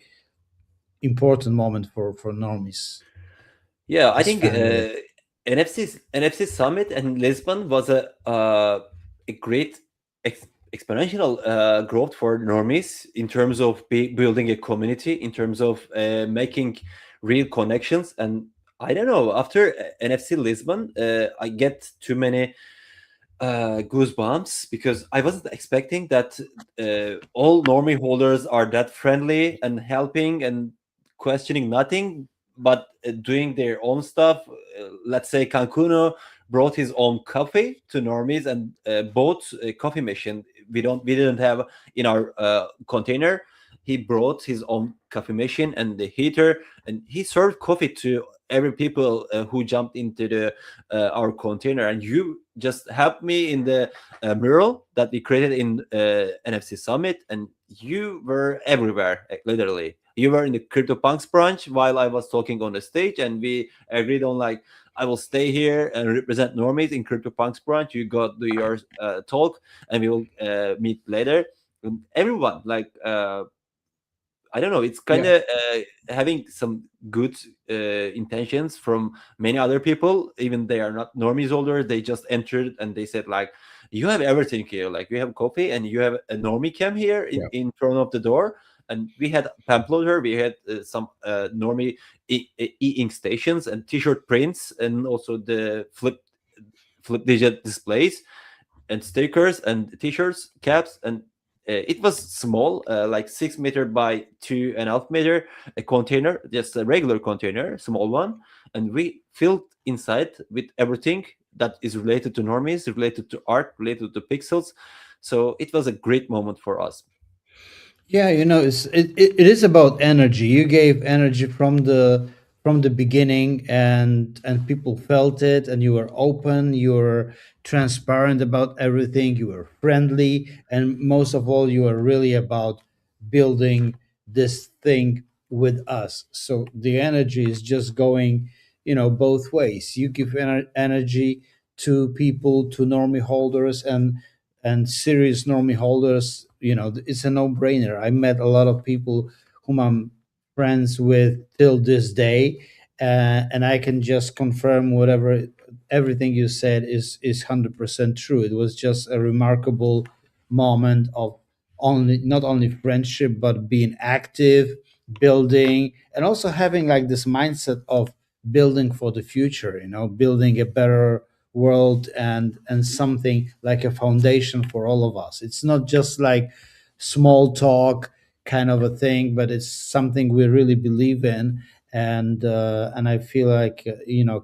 important moment for normies Yeah, I as think family. NFC Summit and Lisbon was a great exponential growth for normies in terms of building a community, in terms of making real connections. And I don't know, after NFC Lisbon, I get too many goosebumps, because I wasn't expecting that all normie holders are that friendly and helping and questioning nothing, but doing their own stuff. Let's say Cancuno brought his own coffee to normies and bought a coffee machine we didn't have in our container. he brought his own coffee machine and the heater, and he served coffee to every people who jumped into the our container. And you just helped me in the mural that we created in NFC Summit, and you were everywhere, literally. You were in the CryptoPunks branch while I was talking on the stage, and we agreed on like, I will stay here and represent Normies in CryptoPunks branch. You got do your talk, and we will meet later. And everyone like I don't know. It's kind Yeah. of having some good intentions from many other people. Even they are not normies holders. They just entered and they said like, "You have everything here. Like you have coffee and you have a normie cam here Yeah. in front of the door." And we had pamphleter. We had some normie e-ink stations and T-shirt prints, and also the flip digit displays and stickers and t-shirts, caps, and it was small, like 6 meter by 2.5 meter, a container, just a regular container, small one, and we filled inside with everything that is related to normies, related to art, related to pixels. So it was a great moment for us. Yeah, it is about energy. You gave energy from the beginning, and people felt it, and you were open, you were transparent about everything, you were friendly, and most of all, you were really about building this thing with us. So the energy is just going, both ways. You give energy to people, to normie holders, and serious normie holders. It's a no-brainer. I met a lot of people whom I'm friends with till this day, and I can just confirm whatever everything you said is 100% true. It was just a remarkable moment of only not only friendship, but being active, building, and also having like this mindset of building for the future, building a better world, and something like a foundation for all of us. It's not just like small talk kind of a thing, but it's something we really believe in. And I feel like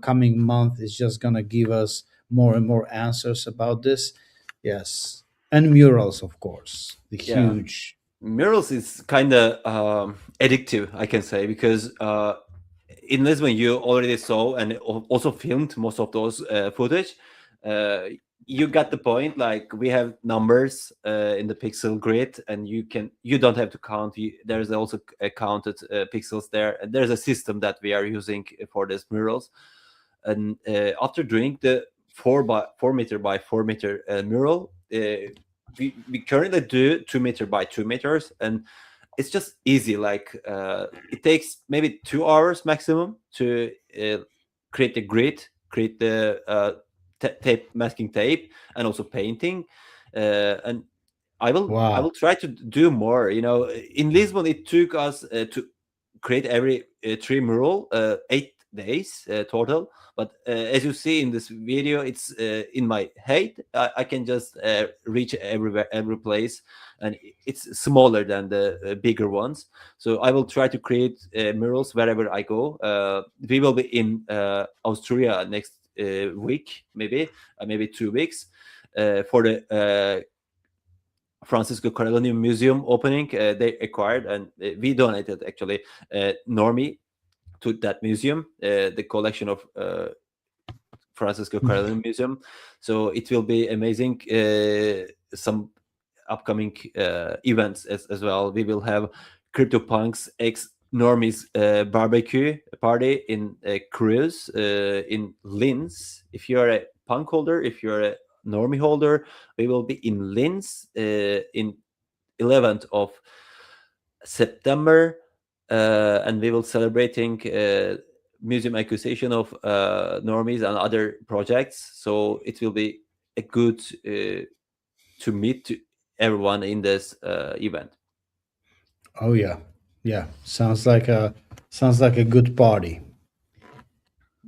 coming month is just gonna give us more and more answers about this. Yes. And murals, of course, the Yeah, huge. Murals is kind of addictive, I can say, because in Lisbon you already saw and also filmed most of those footage. Uh, you got the point. Like we have numbers in the pixel grid, and you don't have to count. There's also counted pixels there, and there's a system that we are using for these murals. And after doing the 4 meter by 4 meter mural, we currently do 2 meter by 2 meters, and it's just easy. Like it takes maybe 2 hours maximum to create the grid, create the tape, masking tape, and also painting. And I will Wow. try to do more. In Lisbon, it took us to create every tree mural 8 days total. But as you see in this video, it's in my head. I can just reach everywhere, every place, and it's smaller than the bigger ones. So I will try to create murals wherever I go. We will be in Austria next week, maybe 2 weeks, for the Francisco Corellini Museum opening. They acquired, and we donated actually Normie to that museum, the collection of Francisco Corellini Museum. So it will be amazing. Some upcoming events as well. We will have CryptoPunks X Normies barbecue party in Cruise in Linz. If you're a punk holder, if you're a normie holder, we will be in Linz in 11th of September, and we will celebrating museum acquisition of normies and other projects. So it will be a good to meet everyone in this event. Oh yeah. Yeah. Sounds like a good party.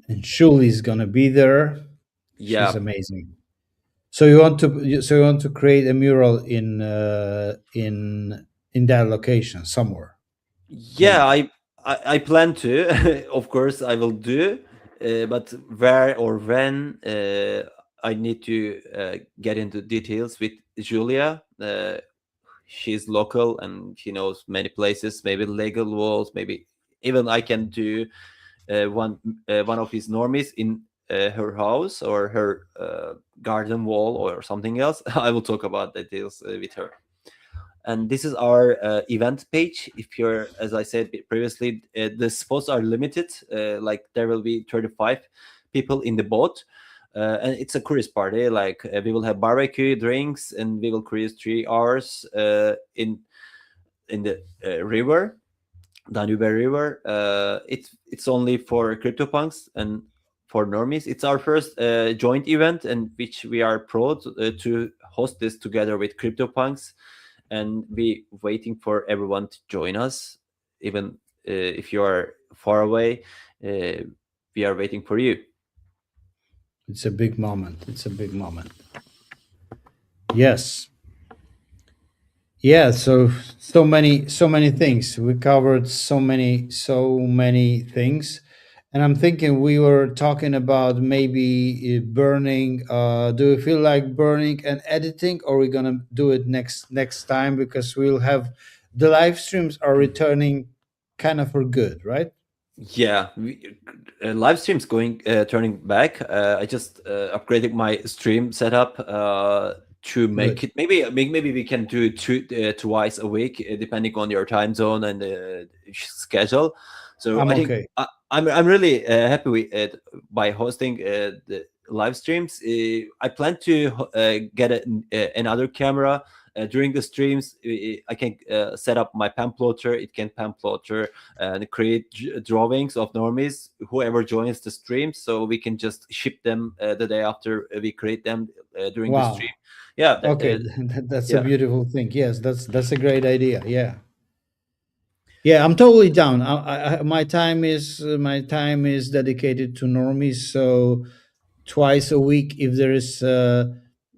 And Shuli's gonna be there. She's Yeah, amazing. So you want to create a mural in that location somewhere, yeah. maybe. I plan to. Of course, I will do. But where or when, I need to get into details with Julia. she's local and she knows many places, maybe legal walls, maybe even I can do one of his normies in her house or her garden wall or something else. I will talk about details with her. And this is our event page. If you're, as I said previously, the spots are limited. Like there will be 35 people in the boat, and it's a cruise party. Like we will have barbecue, drinks, and we will cruise 3 hours in the river, Danube River. It's only for CryptoPunks and for normies. It's our first joint event, and which we are proud to host this together with CryptoPunks, and be waiting for everyone to join us. Even if you are far away, we are waiting for you. It's a big moment. It's a big moment. Yes. Yeah, so many things. We covered so many things. And I'm thinking we were talking about maybe burning. Do you feel like burning and editing, or we're gonna do it next time, because we'll have the live streams are returning kind of for good, right? Yeah, live streams going turning back. I just upgraded my stream setup to make Good. it. Maybe we can do it twice a week, depending on your time zone and schedule. So I'm I think okay. I'm really happy with it by hosting the live streams. I plan to get another camera. During the streams, I can set up my pen plotter. It can pen plotter and create drawings of normies. Whoever joins the stream, so we can just ship them the day after we create them during the stream. Wow. Yeah, Okay, that's a yeah. beautiful thing. Yes, that's a great idea. Yeah. Yeah, I'm totally down. My time is dedicated to normies. So twice a week, if there is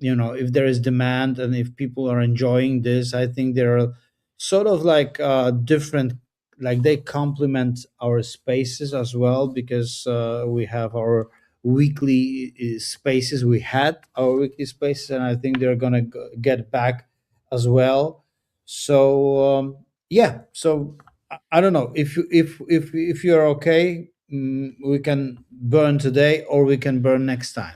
if there is demand and if people are enjoying this, I think there are sort of like different, like they complement our spaces as well, because we have our weekly spaces. We had our weekly spaces, and I think they're gonna get back as well. So yeah, so I don't know if if you're okay. We can burn today, or we can burn next time.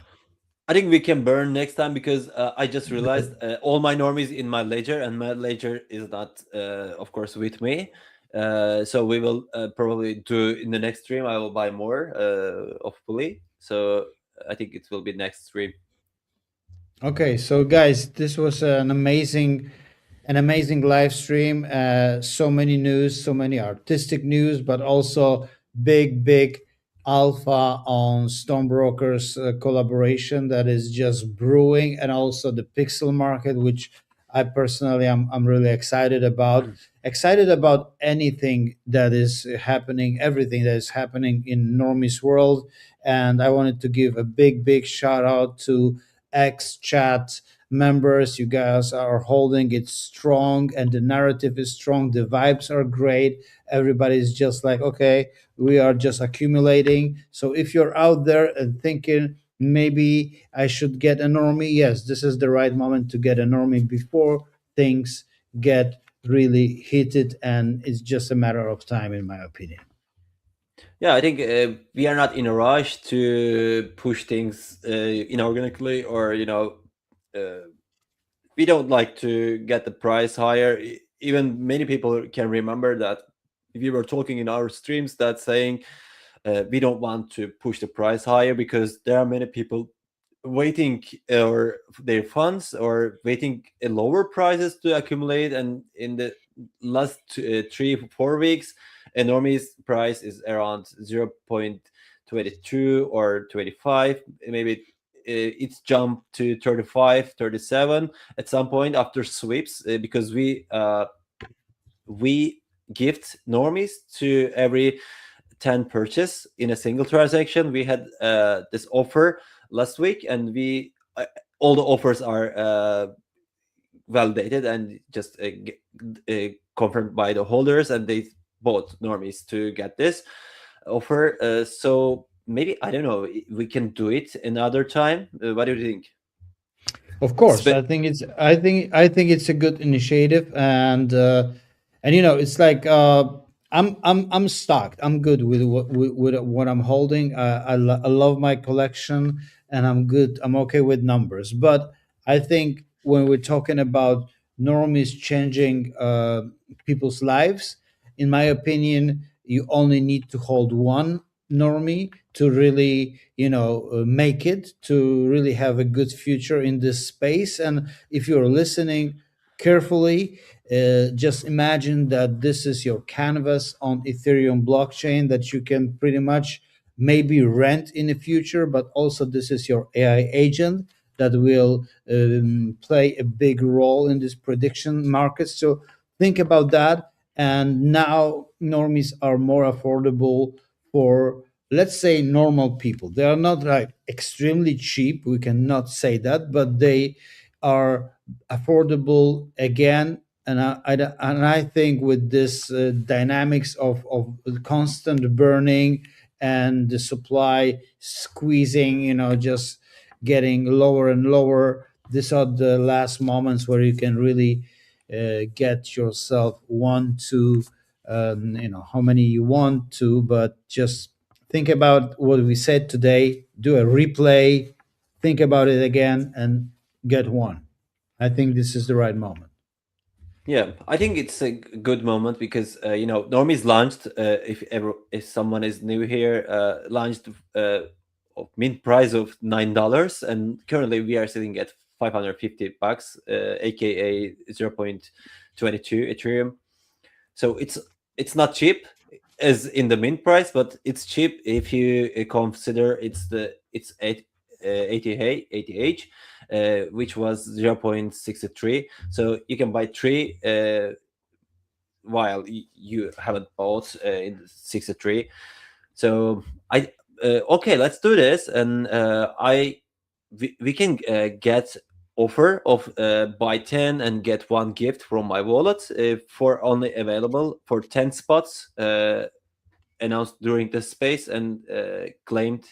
I think we can burn next time because I just realized Good. all my normies in my ledger, and my ledger is not, of course, with me. So we will probably do in the next stream. I will buy more, hopefully. So I think it will be next stream. Okay, so guys, this was an amazing live stream. So many news, so many artistic news, but also big alpha on Stonebrokers collaboration that is just brewing, and also the pixel market, which I personally I'm really excited about. Excited about anything that is happening, everything that is happening in Normie's world. And I wanted to give a big shout out to X Chat members. You guys are holding it strong, and the narrative is strong. The vibes are great. Everybody's just like, okay, we are just accumulating. So if you're out there and thinking maybe I should get a normie, yes, this is the right moment to get a normie before things get really heated, and it's just a matter of time, in my opinion. Yeah, I think we are not in a rush to push things inorganically, or uh, we don't like to get the price higher. Even many people can remember that we were talking in our streams that saying we don't want to push the price higher because there are many people waiting or their funds or waiting at lower prices to accumulate, and in the last 3 4 weeks enormous price is around 0.22 or 25, maybe it's jumped to 35, 37 at some point after sweeps, because we gift normies to every 10 purchase in a single transaction. We had this offer last week, and we all the offers are validated and just confirmed by the holders, and they bought normies to get this offer. So maybe, I don't know, we can do it another time. What do you think? Of course, Spe- I think it's a good initiative, and you know, it's like I'm stocked. I'm good with what I'm holding. I love my collection, and I'm good. I'm okay with numbers, but I think when we're talking about normies changing people's lives, in my opinion, you only need to hold one normie to really, you know, make it, to really have a good future in this space. And if you're listening carefully, just imagine that this is your canvas on Ethereum blockchain that you can pretty much maybe rent in the future, but also this is your AI agent that will play a big role in this prediction market. So think about that. And now normies are more affordable for, let's say, normal people. They are not like extremely cheap, we cannot say that, but they are affordable again. And I think with this dynamics of constant burning and the supply squeezing, you know, just getting lower and lower, these are the last moments where you can really get yourself one, two, you know, how many you want to, but just think about what we said today, do a replay, think about it again, and get one. I think this is the right moment. Yeah, I think it's a good moment because Normies launched. If someone is new here, launched of mint price of $9, and currently we are sitting at $550, aka 0.22 Ethereum. So it's not cheap as in the mint price, but it's cheap if you consider it's 80H, which was 0.63. So you can buy three while you haven't bought in 63. So I okay, let's do this, and we can get offer of buy 10 and get one gift from my wallet for only available for 10 spots announced during the space and claimed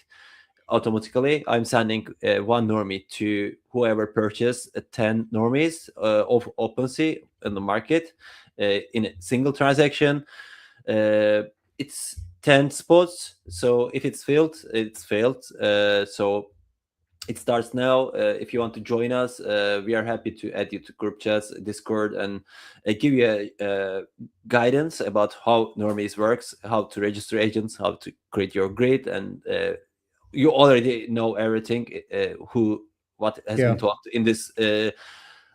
automatically. I'm sending one normie to whoever purchased 10 normies of OpenSea in the market in a single transaction. It's 10 spots, so if it's filled, it's filled. So it starts now. If you want to join us, we are happy to add you to group chats, Discord, and give you guidance about how Normies works, how to register agents, how to create your grid, and you already know everything. Who what has been Yeah. talked in this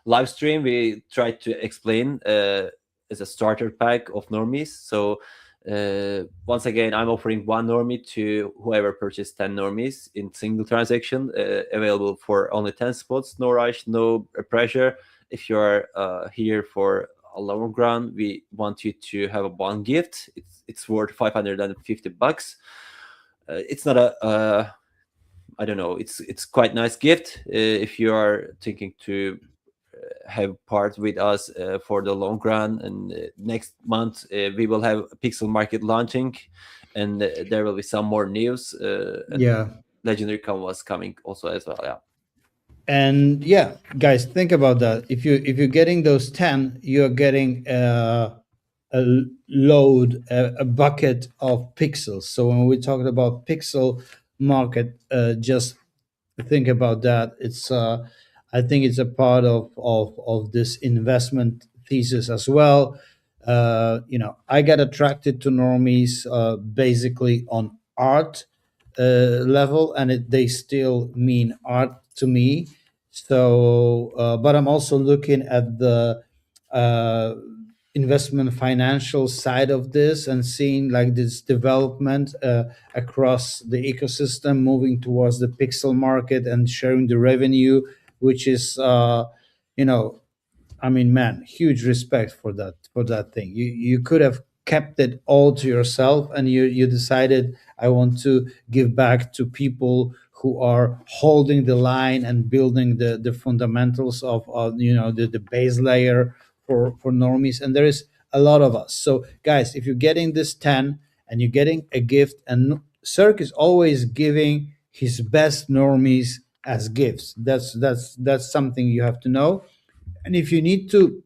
live stream. We tried to explain as a starter pack of Normies. So once again, I'm offering one normie to whoever purchased 10 normies in single transaction, available for only 10 spots. No rush, no pressure. If you are here for a long run, we want you to have a one gift. It's worth $550. It's not a I don't know. It's quite nice gift if you are thinking to have part with us for the long run. And next month we will have Pixel Market launching, and there will be some more news. And Yeah. Legendary Canvas coming also as well. Yeah. And yeah, guys, think about that. If you're getting those 10, you're getting a load, a bucket of pixels. So when we talked about pixel market, just think about that. It's I think it's a part of this investment thesis as well. You know, I got attracted to normies basically on art level, and they still mean art to me. So, but I'm also looking at the uh, investment financial side of this and seeing like this development across the ecosystem, moving towards the pixel market and sharing the revenue, which is you know, I mean, man, huge respect for that thing. You could have kept it all to yourself, and you decided I want to give back to people who are holding the line and building the fundamentals of you know, the base layer for normies. And there is a lot of us. So guys, if you're getting this 10 and you're getting a gift, and Cirque is always giving his best normies as gifts. That's something you have to know. And if you need to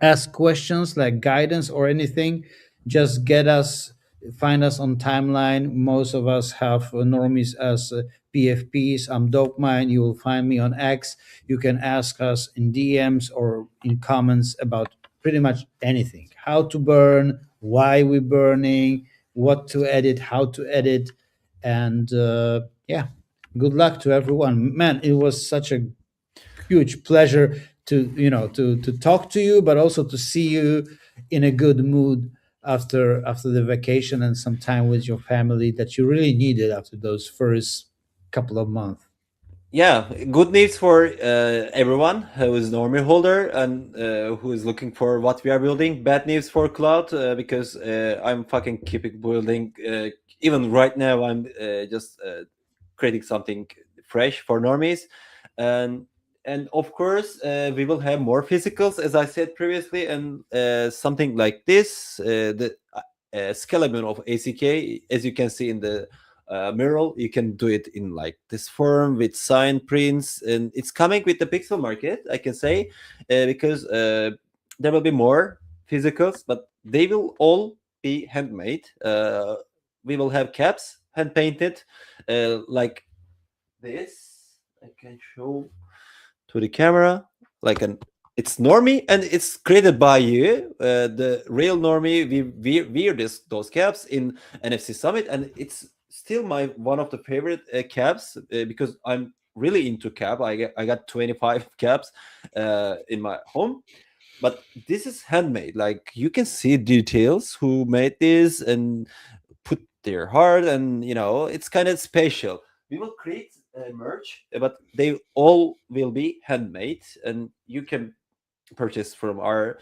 ask questions like guidance or anything, just find us on timeline. Most of us have normies as PFPs. I'm Dope Mind. You will find me on X. You can ask us in DMs or in comments about pretty much anything: how to burn, why we're burning, what to edit, how to edit. And yeah, good luck to everyone. Man, it was such a huge pleasure to to talk to you, but also to see you in a good mood after the vacation and some time with your family that you really needed after those first couple of months. Yeah, good news for everyone who is normie holder and who is looking for what we are building. Bad news for cloud because I'm fucking keeping building. Even right now, I'm just creating something fresh for normies, and of course we will have more physicals, as I said previously, and something like this. The skeleton of ACK, as you can see in the mural, you can do it in like this form with sign prints, and it's coming with the pixel market, I can say, because there will be more physicals, but they will all be handmade. We will have caps hand painted, like this. I can show to the camera, like an it's normie, and it's created by you, the real normie. We wear those caps in NFC Summit, and it's still my one of the favorite caps, because I'm really into cap. I got 25 caps in my home, but this is handmade. Like you can see details who made this and put their heart, and it's kind of special. We will create merch, but they all will be handmade, and you can purchase from our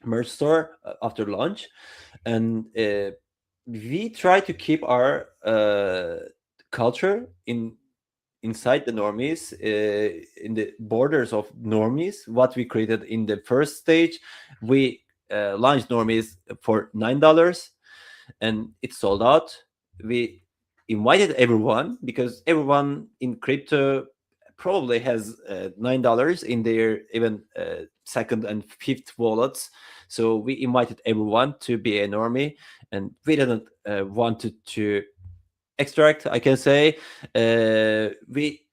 merch store after launch. And we try to keep our culture inside the normies, in the borders of normies. What we created in the first stage, we launched normies for $9, and it sold out. We invited everyone because everyone in crypto probably has $9 in their even second and fifth wallets. So we invited everyone to be a normie, and we didn't wanted to extract, I can say. We,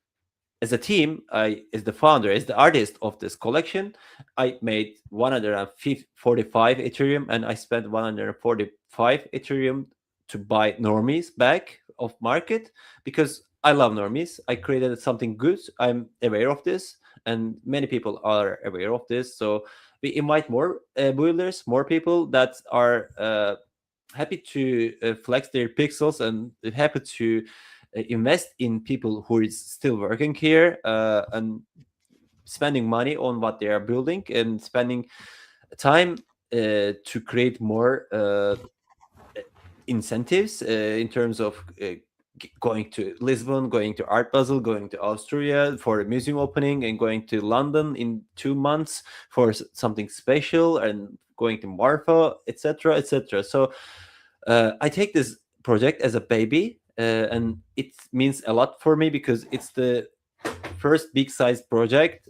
as a team, I, as the founder, as the artist of this collection, I made 145 Ethereum, and I spent 145 Ethereum to buy normies back of market, because I love normies. I created something good. I'm aware of this, and many people are aware of this. So we invite more builders, more people that are happy to flex their pixels, and happy to invest in people who is still working here, and spending money on what they are building, and spending time to create more incentives in terms of going to Lisbon, going to Art Basel, going to Austria for a museum opening, and going to London in 2 months for something special, and going to Marfa, etc., etc. So I take this project as a baby, and it means a lot for me, because it's the first big sized project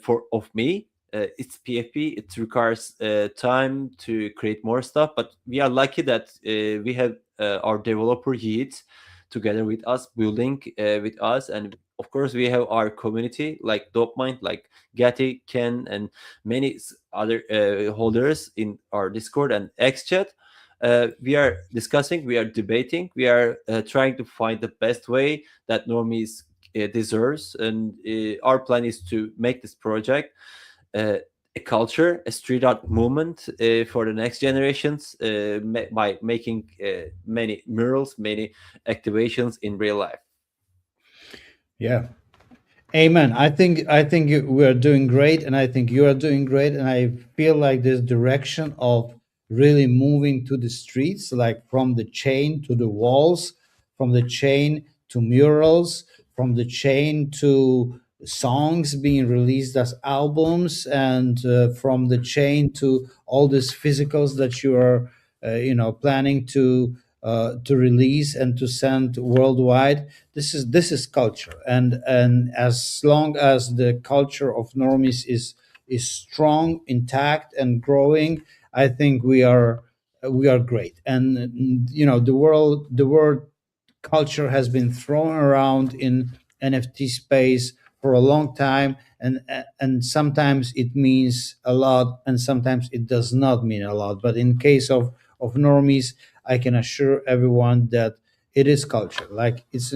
for of me. It's PFP. It requires time to create more stuff, but we are lucky that we have our developer Heat together with us, building with us, and of course we have our community like DopeMind, like Gatti, Ken, and many other holders in our Discord and XChat. We are discussing, we are debating, we are trying to find the best way that normies deserves, and our plan is to make this project a culture, a street art movement for the next generations, by making many murals, many activations in real life. Yeah. Amen. I think we are doing great, and I think you are doing great, and I feel like this direction of really moving to the streets, like from the chain to the walls, from the chain to murals, from the chain to songs being released as albums, and from the chain to all these physicals that you are, planning to to release and to send worldwide. This is culture, and as long as the culture of Normies is strong, intact, and growing, I think we are great. And the word culture has been thrown around in NFT space for a long time, and sometimes it means a lot, and sometimes it does not mean a lot. But in case of Normies, I can assure everyone that it is culture. Like it's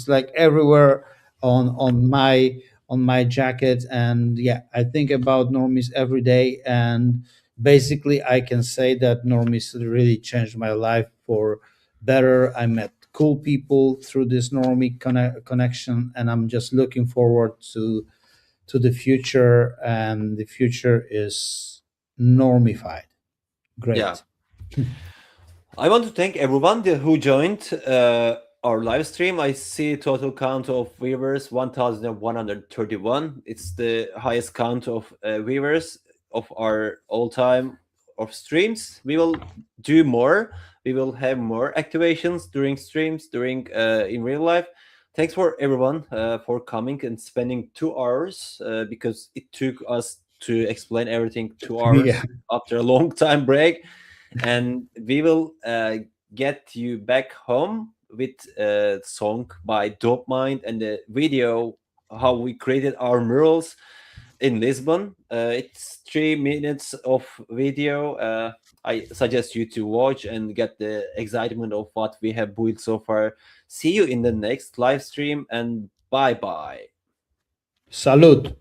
like everywhere on my jacket, and yeah, I think about Normies every day, and basically I can say that Normies really changed my life for better. I met cool people through this Normie connection, and I'm just looking forward to the future, and the future is normified. Yeah. Great. I want to thank everyone who joined our live stream. I see total count of viewers 1,131. It's the highest count of viewers of our all time of streams. We will do more. We will have more activations during streams, during in real life. Thanks for everyone for coming and spending 2 hours because it took us to explain everything 2 hours Yeah. after a long time break, and we will get you back home with a song by Dope Mind and the video how we created our murals in Lisbon. It's 3 minutes of video. I suggest you to watch and get the excitement of what we have built so far. See you in the next live stream, and bye bye. Salud.